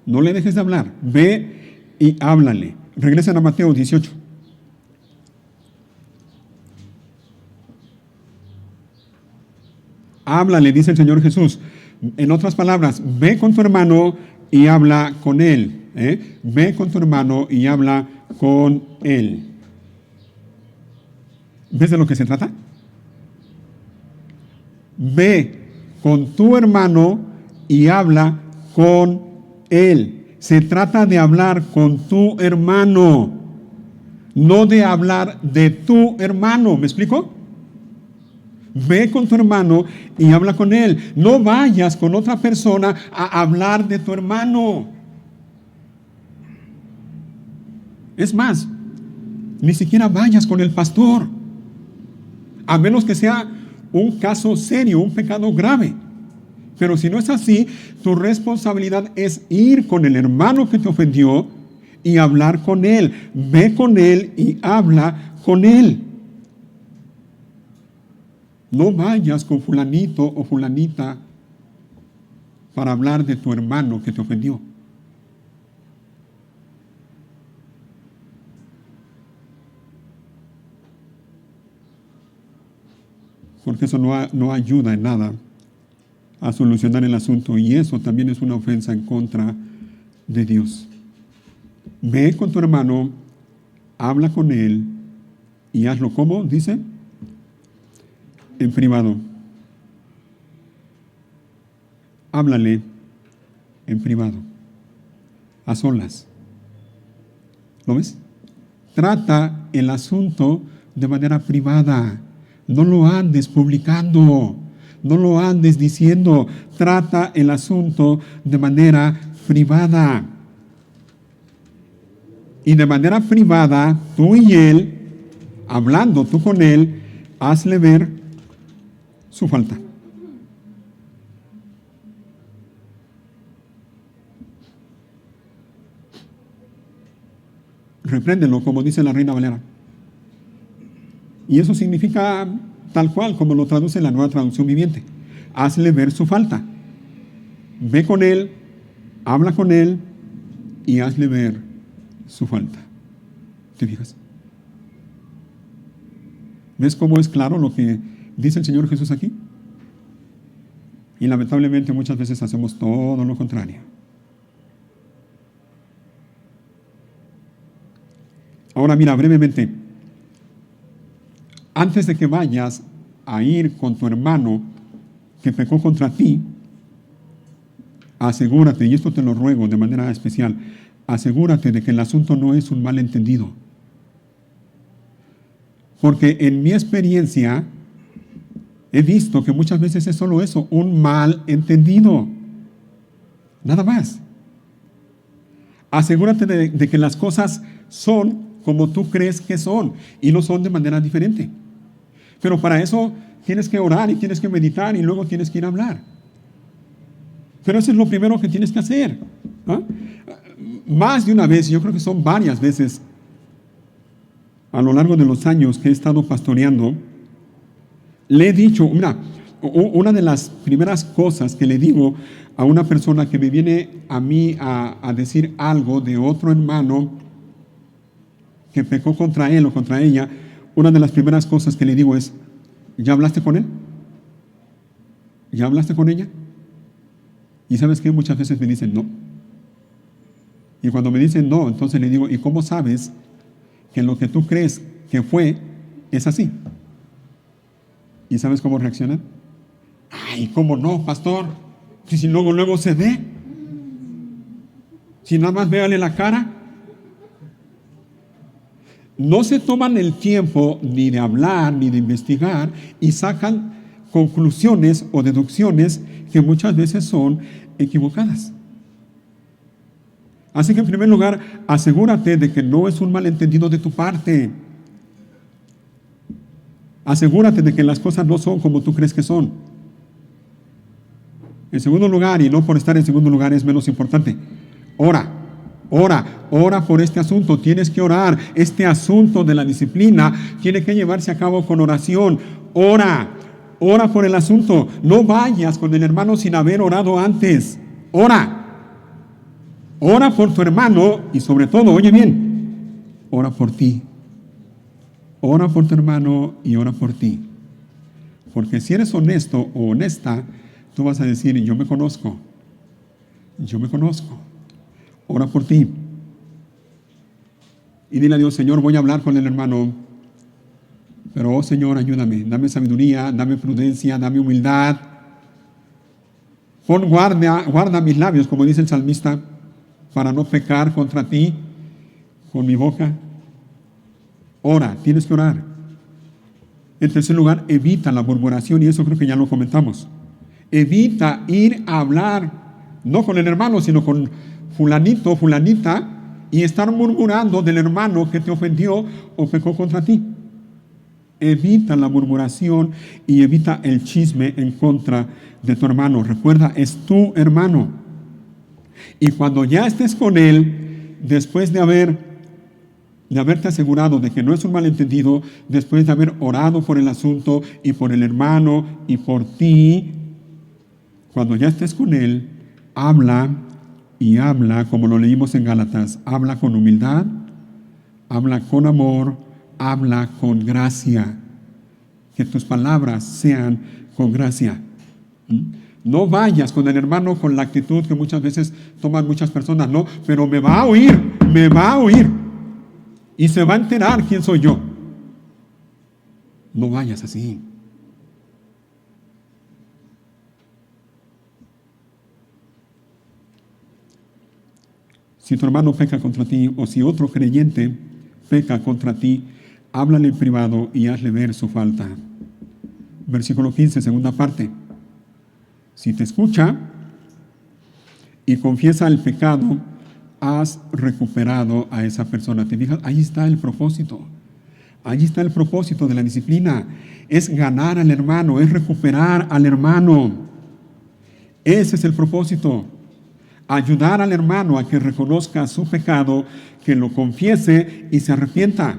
No le dejes de hablar. Ve y háblale. Regresen a Mateo 18. Háblale, dice el Señor Jesús. En otras palabras, ve con tu hermano y habla con él. Ve con tu hermano y habla con él. ¿Ves de lo que se trata? Ve con tu hermano y habla con él. Se trata de hablar con tu hermano, no de hablar de tu hermano. ¿Me explico? Ve con tu hermano y habla con él. No vayas con otra persona a hablar de tu hermano. Es más, ni siquiera vayas con el pastor, a menos que sea un caso serio, un pecado grave. Pero si no es así, tu responsabilidad es ir con el hermano que te ofendió y hablar con él. Ve con él y habla con él. No vayas con fulanito o fulanita para hablar de tu hermano que te ofendió. Porque eso no ayuda en nada a solucionar el asunto, y eso también es una ofensa en contra de Dios. Ve con tu hermano, habla con él y hazlo, ¿cómo? Dice, en privado. Háblale en privado, a solas. ¿Lo ves? Trata el asunto de manera privada. No lo andes publicando, no lo andes diciendo. Trata el asunto de manera privada. Y de manera privada, tú y él, hablando tú con él, hazle ver su falta. Repréndelo, como dice la Reina Valera. Y eso significa tal cual como lo traduce la Nueva Traducción Viviente. Hazle ver su falta. Ve con él, habla con él y hazle ver su falta. ¿Te fijas? ¿Ves cómo es claro lo que dice el Señor Jesús aquí? Y lamentablemente muchas veces hacemos todo lo contrario. Ahora mira, brevemente, antes de que vayas a ir con tu hermano que pecó contra ti, asegúrate, y esto te lo ruego de manera especial, asegúrate de que el asunto no es un malentendido. Porque en mi experiencia he visto que muchas veces es solo eso, un malentendido. Nada más. Asegúrate de que las cosas son como tú crees que son y no son de manera diferente. Pero para eso tienes que orar y tienes que meditar y luego tienes que ir a hablar. Pero eso es lo primero que tienes que hacer. ¿Ah? Más de una vez, yo creo que son varias veces, a lo largo de los años que he estado pastoreando, le he dicho, mira, una de las primeras cosas que le digo a una persona que me viene a mí a decir algo de otro hermano que pecó contra él o contra ella, una de las primeras cosas que le digo es, ¿ya hablaste con él? ¿Ya hablaste con ella? Y ¿sabes qué? Muchas veces me dicen no. Y cuando me dicen no, entonces le digo, ¿y cómo sabes que lo que tú crees que fue es así? ¿Y sabes cómo reaccionan? Ay, ¿cómo no, pastor? Si luego se ve. Si nada más véale la cara. No se toman el tiempo ni de hablar ni de investigar y sacan conclusiones o deducciones que muchas veces son equivocadas. Así que en primer lugar, asegúrate de que no es un malentendido de tu parte. Asegúrate de que las cosas no son como tú crees que son. En segundo lugar, y no por estar en segundo lugar es menos importante, ora por este asunto. Tienes que orar. Este asunto de la disciplina tiene que llevarse a cabo con oración. Ora por el asunto. No vayas con el hermano sin haber orado antes. Ora por tu hermano y sobre todo, oye bien, ora por ti. Ora por tu hermano y ora por ti. Porque si eres honesto o honesta, tú vas a decir, yo me conozco. Ora por ti. Y dile a Dios, Señor, voy a hablar con el hermano, pero oh Señor, ayúdame, dame sabiduría, dame prudencia, dame humildad. Guarda mis labios, como dice el salmista, para no pecar contra ti con mi boca. Ora, tienes que orar. En tercer lugar, evita la murmuración, y eso creo que ya lo comentamos. Evita ir a hablar, no con el hermano, sino con fulanito o fulanita, y estar murmurando del hermano que te ofendió o pecó contra ti. Evita la murmuración y evita el chisme en contra de tu hermano. Recuerda, es tu hermano. Y cuando ya estés con él, después de haberte asegurado de que no es un malentendido, después de haber orado por el asunto y por el hermano y por ti, cuando ya estés con él, habla como lo leímos en Gálatas. Habla con humildad, habla con amor, habla con gracia. Que tus palabras sean con gracia. No vayas con el hermano con la actitud que muchas veces toman muchas personas. No, pero me va a oír. Y se va a enterar quién soy yo. No vayas así. Si tu hermano peca contra ti, o si otro creyente peca contra ti, háblale en privado y hazle ver su falta. Versículo 15, segunda parte. Si te escucha y confiesa el pecado, has recuperado a esa persona. ¿Te fijas? Ahí está el propósito. Allí está el propósito de la disciplina. Es ganar al hermano, es recuperar al hermano. Ese es el propósito. Ayudar al hermano a que reconozca su pecado, que lo confiese y se arrepienta.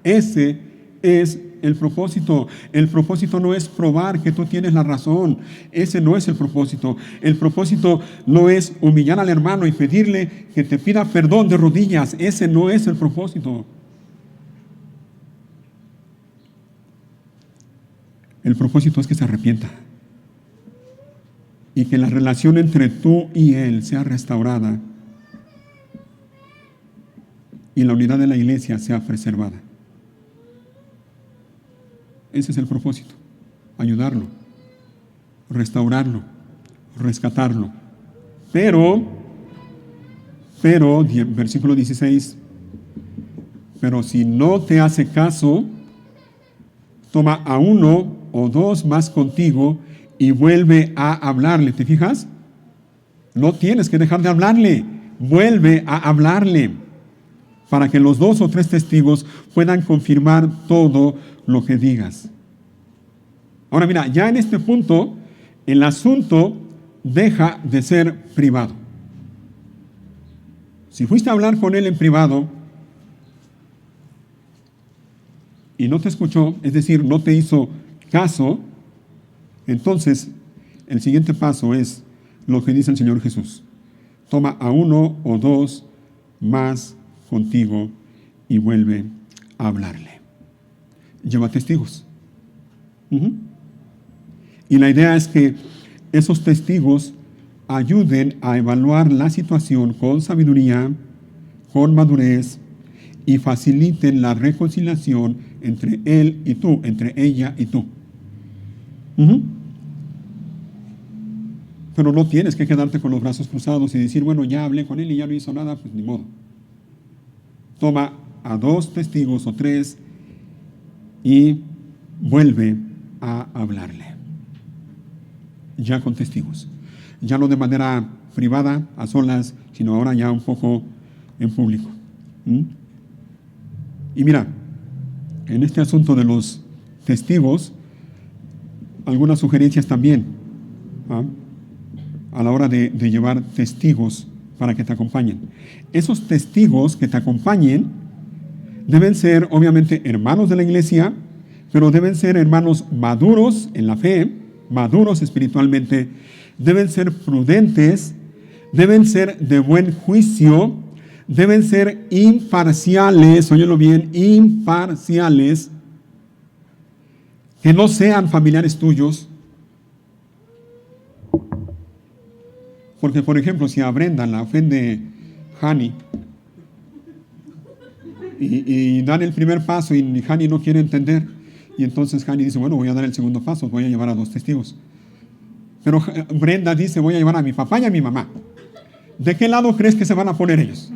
Ese es el propósito. El propósito no es probar que tú tienes la razón. Ese no es el propósito. El propósito no es humillar al hermano y pedirle que te pida perdón de rodillas. Ese no es el propósito. El propósito es que se arrepienta y que la relación entre tú y él sea restaurada y la unidad de la iglesia sea preservada. Ese es el propósito, ayudarlo, restaurarlo, rescatarlo. Pero, versículo 16, pero si no te hace caso, toma a uno o dos más contigo y vuelve a hablarle. ¿Te fijas? No tienes que dejar de hablarle. Vuelve a hablarle para que los 2 o 3 testigos puedan confirmar todo lo que digas. Ahora mira, ya en este punto, el asunto deja de ser privado. Si fuiste a hablar con él en privado, y no te escuchó, es decir, no te hizo caso, entonces el siguiente paso es lo que dice el Señor Jesús. Toma a 1 o 2 más contigo y vuelve a hablarle. Lleva testigos. Y la idea es que esos testigos ayuden a evaluar la situación con sabiduría, con madurez, y faciliten la reconciliación entre él y tú, entre ella y tú. Pero no tienes que quedarte con los brazos cruzados y decir, bueno, ya hablé con él y ya no hizo nada, pues ni modo. Toma a 2 testigos o 3 y vuelve a hablarle. Ya con testigos. Ya no de manera privada, a solas, sino ahora ya un poco en público. Y mira, en este asunto de los testigos, algunas sugerencias también, a la hora de llevar testigos para que te acompañen. Esos testigos que te acompañen deben ser, obviamente, hermanos de la iglesia, pero deben ser hermanos maduros en la fe, maduros espiritualmente, deben ser prudentes, deben ser de buen juicio, deben ser imparciales, óyelo bien, imparciales, que no sean familiares tuyos. Porque, por ejemplo, si a Brenda la ofende Hani y dan el primer paso y Hani no quiere entender, y entonces Hani dice, bueno, voy a dar el segundo paso, voy a llevar a 2 testigos. Pero Brenda dice, voy a llevar a mi papá y a mi mamá. ¿De qué lado crees que se van a poner ellos?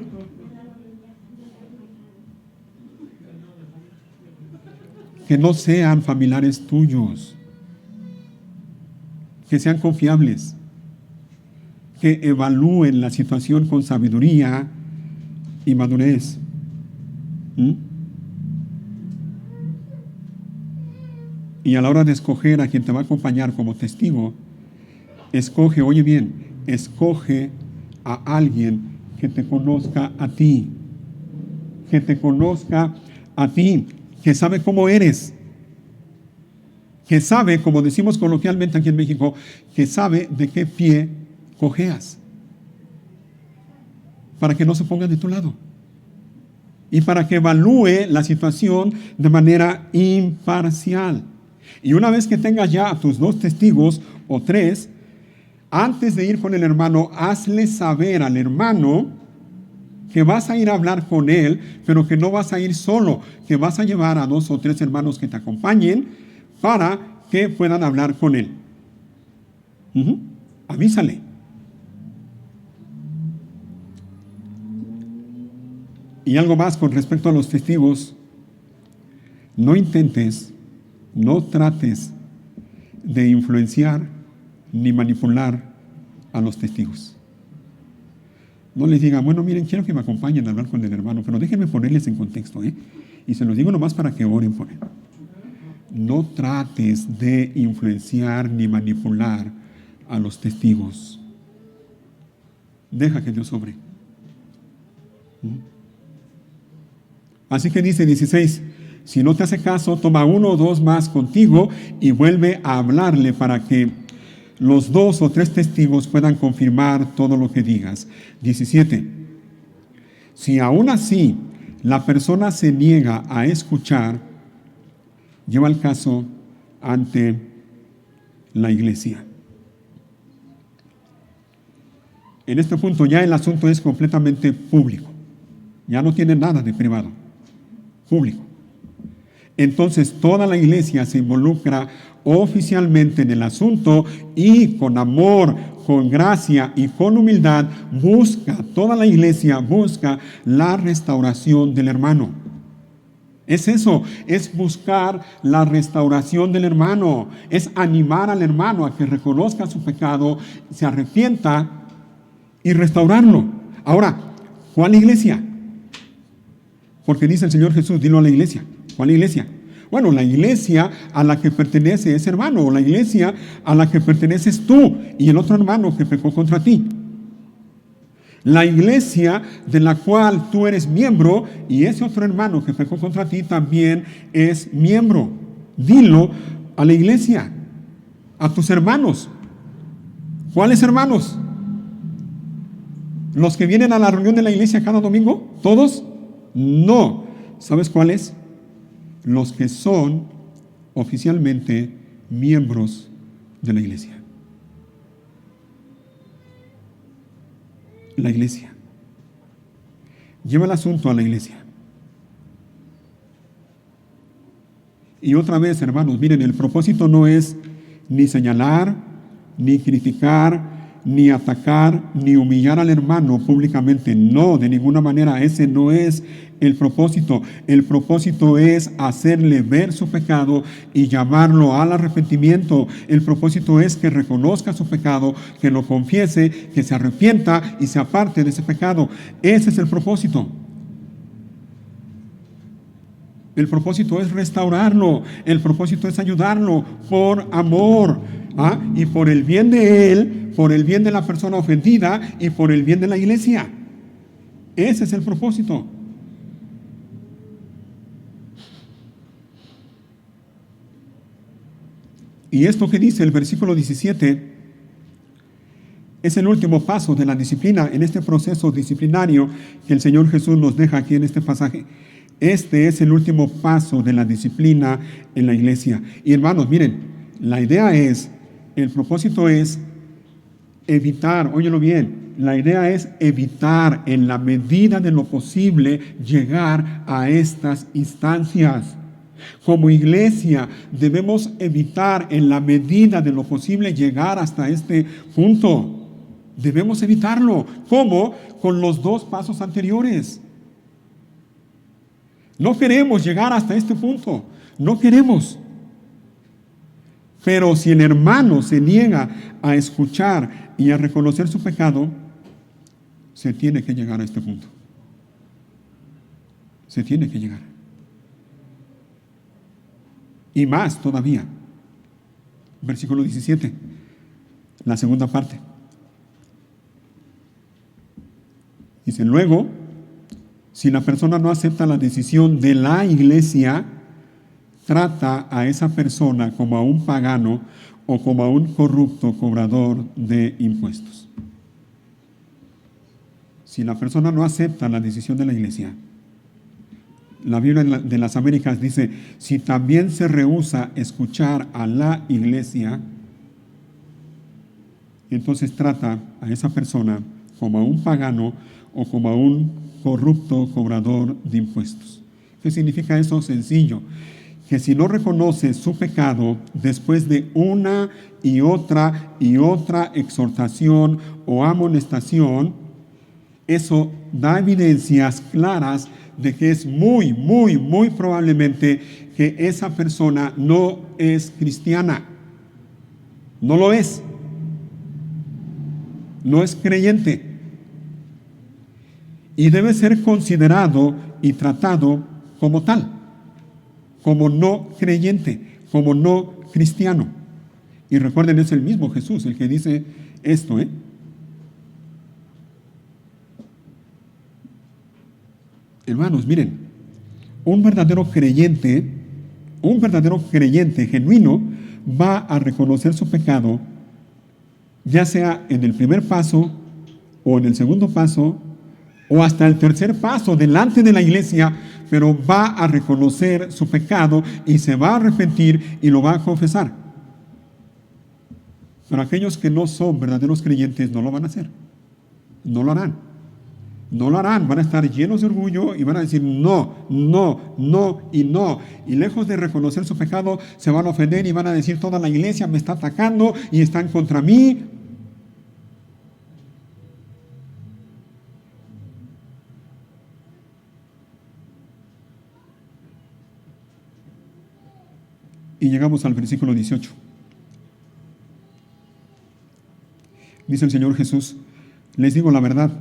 Que no sean familiares tuyos, que sean confiables, que evalúen la situación con sabiduría y madurez. Y a la hora de escoger a quien te va a acompañar como testigo, escoge, oye bien, escoge a alguien que te conozca a ti, que te conozca a ti, que sabe cómo eres, que sabe, como decimos coloquialmente aquí en México, que sabe de qué pie cojeas, para que no se ponga de tu lado y para que evalúe la situación de manera imparcial. Y una vez que tengas ya a tus 2 testigos o 3, antes de ir con el hermano, hazle saber al hermano que vas a ir a hablar con él, pero que no vas a ir solo, que vas a llevar a 2 o 3 hermanos que te acompañen para que puedan hablar con él. Avísale. Y algo más con respecto a los testigos, no intentes, no trates de influenciar ni manipular a los testigos. No les diga, bueno, miren, quiero que me acompañen a hablar con el hermano, pero déjenme ponerles en contexto, y se los digo nomás para que oren por él. No trates de influenciar ni manipular a los testigos. Deja que Dios obre. Así que dice 16, si no te hace caso, toma 1 o 2 más contigo y vuelve a hablarle para que los 2 o 3 testigos puedan confirmar todo lo que digas. 17. Si aún así la persona se niega a escuchar, lleva el caso ante la iglesia. En este punto ya el asunto es completamente público. Ya no tiene nada de privado. Público. Entonces toda la iglesia se involucra oficialmente en el asunto y con amor, con gracia y con humildad toda la iglesia busca la restauración del hermano. Es eso, es buscar la restauración del hermano, es animar al hermano a que reconozca su pecado, se arrepienta y restaurarlo. Ahora, ¿cuál iglesia? Porque dice el Señor Jesús, dilo a la iglesia. ¿Cuál iglesia? Bueno, la iglesia a la que pertenece ese hermano, o la iglesia a la que perteneces tú y el otro hermano que pecó contra ti. La iglesia de la cual tú eres miembro y ese otro hermano que pecó contra ti también es miembro. Dilo a la iglesia, a tus hermanos. ¿Cuáles hermanos? ¿Los que vienen a la reunión de la iglesia cada domingo? ¿Todos? No. ¿Sabes cuáles? Los que son oficialmente miembros de la iglesia. La iglesia. Lleva el asunto a la iglesia. Y otra vez, hermanos, miren, el propósito no es ni señalar, ni criticar, ni atacar, ni humillar al hermano públicamente. No, de ninguna manera, ese no es el propósito. El propósito es hacerle ver su pecado y llamarlo al arrepentimiento. El propósito es que reconozca su pecado, que lo confiese, que se arrepienta y se aparte de ese pecado. Ese es el propósito. El propósito es restaurarlo. El propósito es ayudarlo por amor. Y por el bien de él, por el bien de la persona ofendida y por el bien de la iglesia. Ese es el propósito. Y esto que dice el versículo 17 es el último paso de la disciplina en este proceso disciplinario que el Señor Jesús nos deja aquí en este pasaje. Este es el último paso de la disciplina en la iglesia. Y hermanos, miren, la idea es, el propósito es evitar, óyelo bien, la idea es evitar en la medida de lo posible llegar a estas instancias. Como iglesia debemos evitar en la medida de lo posible llegar hasta este punto. Debemos evitarlo. ¿Cómo? Con los dos pasos anteriores. No queremos llegar hasta este punto. No queremos. Pero si el hermano se niega a escuchar y a reconocer su pecado, se tiene que llegar a este punto. Se tiene que llegar. Y más todavía. Versículo 17, la segunda parte. Dice, luego, si la persona no acepta la decisión de la iglesia, trata a esa persona como a un pagano o como a un corrupto cobrador de impuestos. Si la persona no acepta la decisión de la iglesia, la Biblia de las Américas dice, si también se rehúsa escuchar a la iglesia, entonces trata a esa persona como a un pagano o como a un corrupto cobrador de impuestos. ¿Qué significa eso? Sencillo. Que si no reconoce su pecado después de una y otra exhortación o amonestación, eso da evidencias claras de que es muy probablemente que esa persona no es cristiana. No lo es. No es creyente. Y debe ser considerado y tratado como tal, como no creyente, como no cristiano. Y recuerden, es el mismo Jesús el que dice esto, Hermanos, miren, un verdadero creyente genuino va a reconocer su pecado, ya sea en el primer paso o en el segundo paso o hasta el tercer paso delante de la iglesia, pero va a reconocer su pecado y se va a arrepentir y lo va a confesar. Pero aquellos que no son verdaderos creyentes no lo van a hacer, no lo harán. No lo harán, van a estar llenos de orgullo y van a decir no. Y lejos de reconocer su pecado, se van a ofender y van a decir toda la iglesia me está atacando y están contra mí. Y llegamos al versículo 18. Dice el Señor Jesús, les digo la verdad.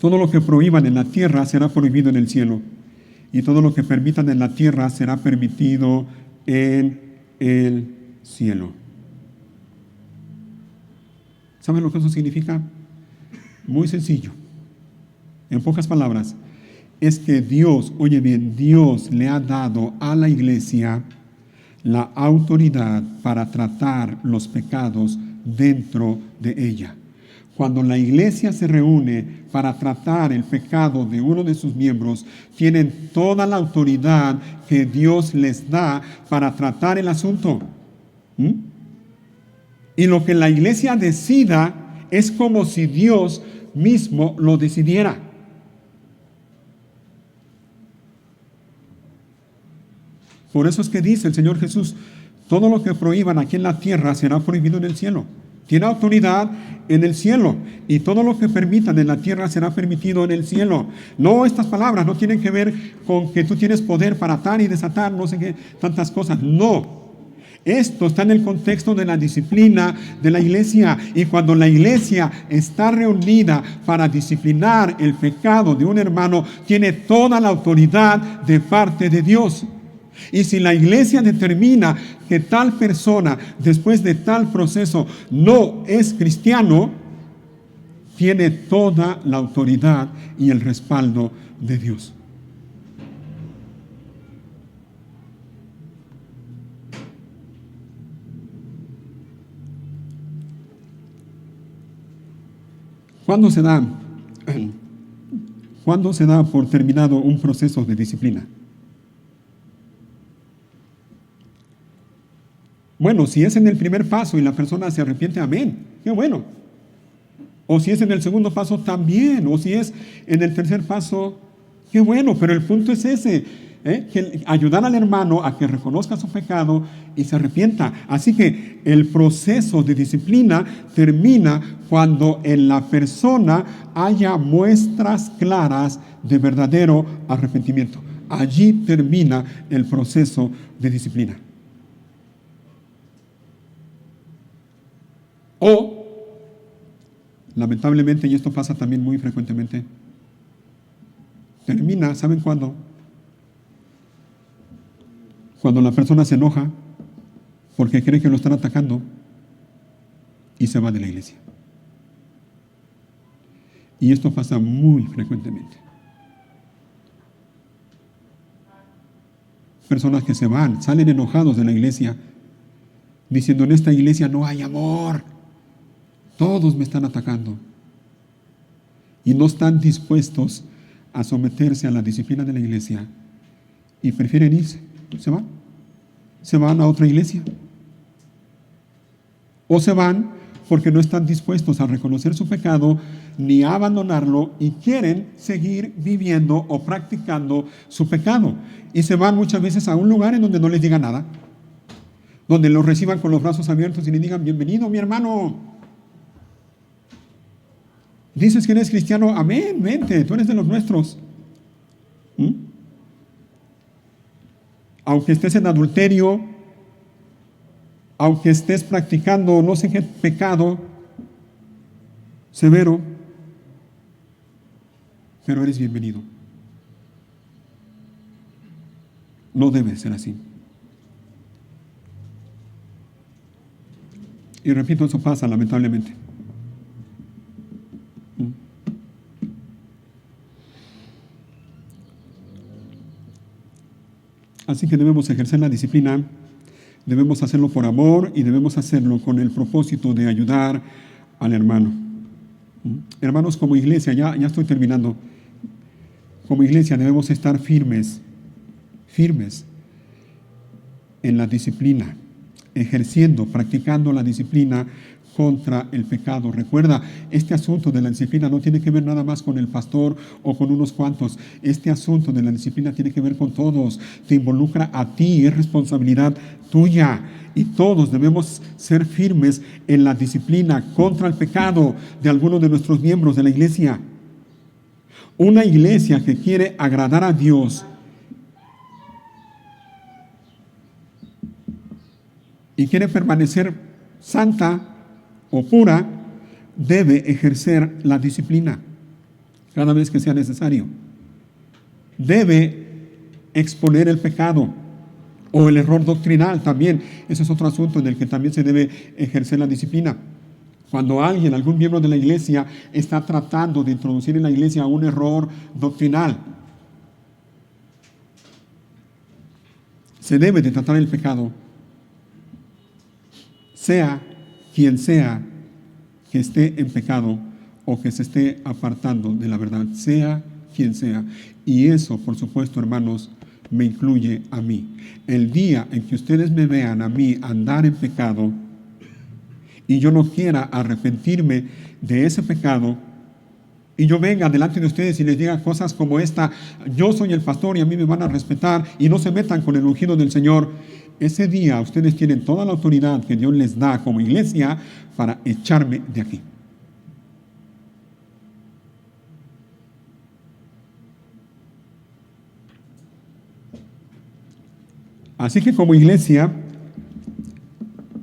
Todo lo que prohíban en la tierra será prohibido en el cielo, y todo lo que permitan en la tierra será permitido en el cielo. ¿Saben lo que eso significa? Muy sencillo. En pocas palabras, es que Dios, oye bien, Dios le ha dado a la iglesia la autoridad para tratar los pecados dentro de ella. Cuando la iglesia se reúne para tratar el pecado de uno de sus miembros, tienen toda la autoridad que Dios les da para tratar el asunto. Y lo que la iglesia decida es como si Dios mismo lo decidiera. Por eso es que dice el Señor Jesús, todo lo que prohíban aquí en la tierra será prohibido en el cielo. Tiene autoridad en el cielo, y todo lo que permitan en la tierra será permitido en el cielo. No, estas palabras no tienen que ver con que tú tienes poder para atar y desatar, no sé qué, tantas cosas. No. Esto está en el contexto de la disciplina de la iglesia, y cuando la iglesia está reunida para disciplinar el pecado de un hermano, tiene toda la autoridad de parte de Dios. Y si la iglesia determina que tal persona, después de tal proceso, no es cristiano, tiene toda la autoridad y el respaldo de Dios. ¿Cuándo se da por terminado un proceso de disciplina? Bueno, si es en el primer paso y la persona se arrepiente, amén, qué bueno. O si es en el segundo paso, también. O si es en el tercer paso, qué bueno. Pero el punto es ese, que ayudar al hermano a que reconozca su pecado y se arrepienta. Así que el proceso de disciplina termina cuando en la persona haya muestras claras de verdadero arrepentimiento. Allí termina el proceso de disciplina. O, lamentablemente, y esto pasa también muy frecuentemente, termina, ¿saben cuándo? Cuando la persona se enoja porque cree que lo están atacando y se va de la iglesia. Y esto pasa muy frecuentemente. Personas que se van, salen enojados de la iglesia, diciendo, en esta iglesia no hay amor. Todos me están atacando. Y no están dispuestos a someterse a la disciplina de la iglesia. Y prefieren irse. Se van. Se van a otra iglesia. O se van porque no están dispuestos a reconocer su pecado ni a abandonarlo y quieren seguir viviendo o practicando su pecado. Y se van muchas veces a un lugar en donde no les diga nada. Donde los reciban con los brazos abiertos y le digan, bienvenido mi hermano. Dices que eres cristiano, amén, vente, tú eres de los nuestros. Aunque estés en adulterio, aunque estés practicando no sé qué pecado severo, pero eres bienvenido. No debe ser así. Y repito, eso pasa lamentablemente. Así que debemos ejercer la disciplina, debemos hacerlo por amor y debemos hacerlo con el propósito de ayudar al hermano. Hermanos, como iglesia, ya estoy terminando, como iglesia debemos estar firmes en la disciplina, ejerciendo, practicando la disciplina contra el pecado. Recuerda, este asunto de la disciplina no tiene que ver nada más con el pastor o con unos cuantos. Este asunto de la disciplina tiene que ver con todos. Te involucra a ti, es responsabilidad tuya. Y todos debemos ser firmes en la disciplina contra el pecado de algunos de nuestros miembros de la iglesia. Una iglesia que quiere agradar a Dios y quiere permanecer santa o pura, debe ejercer la disciplina cada vez que sea necesario. Debe exponer el pecado o el error doctrinal también. Ese es otro asunto en el que también se debe ejercer la disciplina. Cuando algún miembro de la iglesia está tratando de introducir en la iglesia un error doctrinal, se debe de tratar el pecado, sea quien sea que esté en pecado o que se esté apartando de la verdad, sea quien sea. Y eso, por supuesto, hermanos, me incluye a mí. El día en que ustedes me vean a mí andar en pecado y yo no quiera arrepentirme de ese pecado, y yo venga delante de ustedes y les diga cosas como esta: yo soy el pastor y a mí me van a respetar y no se metan con el ungido del Señor, ese día ustedes tienen toda la autoridad que Dios les da como iglesia para echarme de aquí. Así que como iglesia,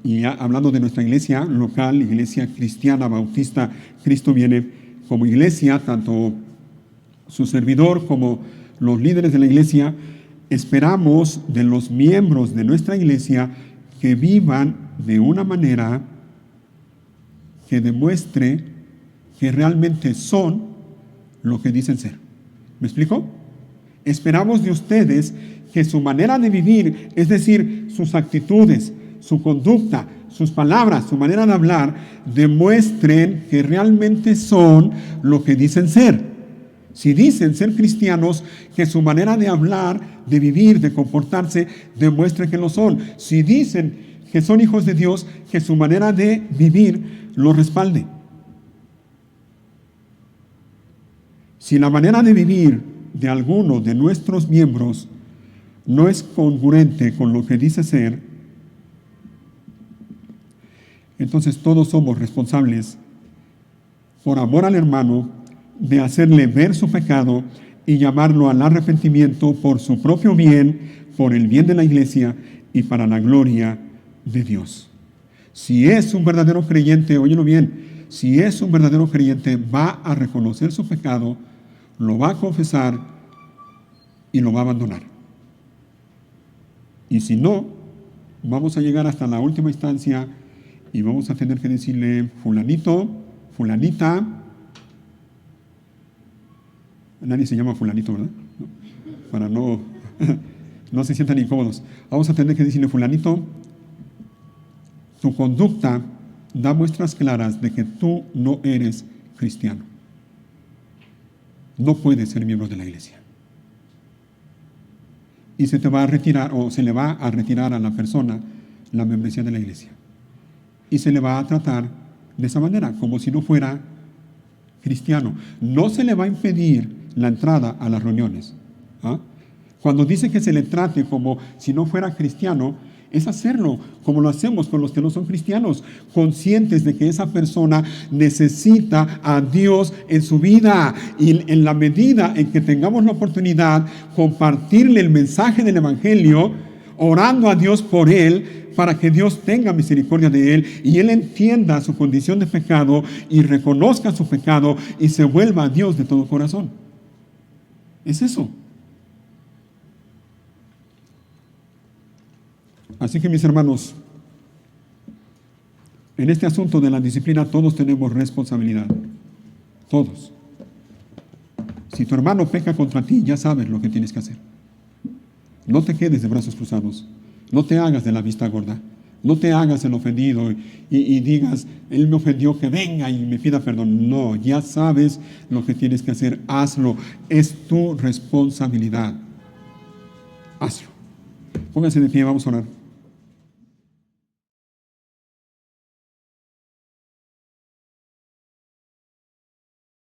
y hablando de nuestra iglesia local, iglesia cristiana bautista, Cristo viene, como iglesia, tanto su servidor como los líderes de la iglesia, esperamos de los miembros de nuestra iglesia que vivan de una manera que demuestre que realmente son lo que dicen ser. ¿Me explico? Esperamos de ustedes que su manera de vivir, es decir, sus actitudes, su conducta, sus palabras, su manera de hablar, demuestren que realmente son lo que dicen ser. Si dicen ser cristianos, que su manera de hablar, de vivir, de comportarse, demuestre que lo son. Si dicen que son hijos de Dios, que su manera de vivir lo respalde. Si la manera de vivir de alguno de nuestros miembros no es congruente con lo que dice ser, entonces todos somos responsables, por amor al hermano, de hacerle ver su pecado y llamarlo al arrepentimiento por su propio bien, por el bien de la iglesia y para la gloria de Dios. Si es un verdadero creyente, óyelo bien, si es un verdadero creyente, va a reconocer su pecado, lo va a confesar y lo va a abandonar. Y si no, vamos a llegar hasta la última instancia y vamos a tener que decirle: fulanito, fulanita. Nadie se llama fulanito, ¿verdad? No, para no se sientan incómodos. Vamos a tener que decirle: fulanito, tu conducta da muestras claras de que tú no eres cristiano. No puedes ser miembro de la iglesia. Y se te va a retirar, o se le va a retirar a la persona la membresía de la iglesia. Y se le va a tratar de esa manera, como si no fuera cristiano. No se le va a impedir la entrada a las reuniones. ¿Ah? Cuando dice que se le trate como si no fuera cristiano, es hacerlo como lo hacemos con los que no son cristianos, conscientes de que esa persona necesita a Dios en su vida, y en la medida en que tengamos la oportunidad, compartirle el mensaje del evangelio, orando a Dios por él, para que Dios tenga misericordia de él y él entienda su condición de pecado y reconozca su pecado y se vuelva a Dios de todo corazón. Es eso. Así que, mis hermanos, en este asunto de la disciplina todos tenemos responsabilidad. Todos. Si tu hermano peca contra ti, ya sabes lo que tienes que hacer. No te quedes de brazos cruzados. No te hagas de la vista gorda. No te hagas el ofendido y digas: él me ofendió, que venga y me pida perdón. No, ya sabes lo que tienes que hacer. Hazlo. Es tu responsabilidad. Hazlo. Pónganse de pie, vamos a orar.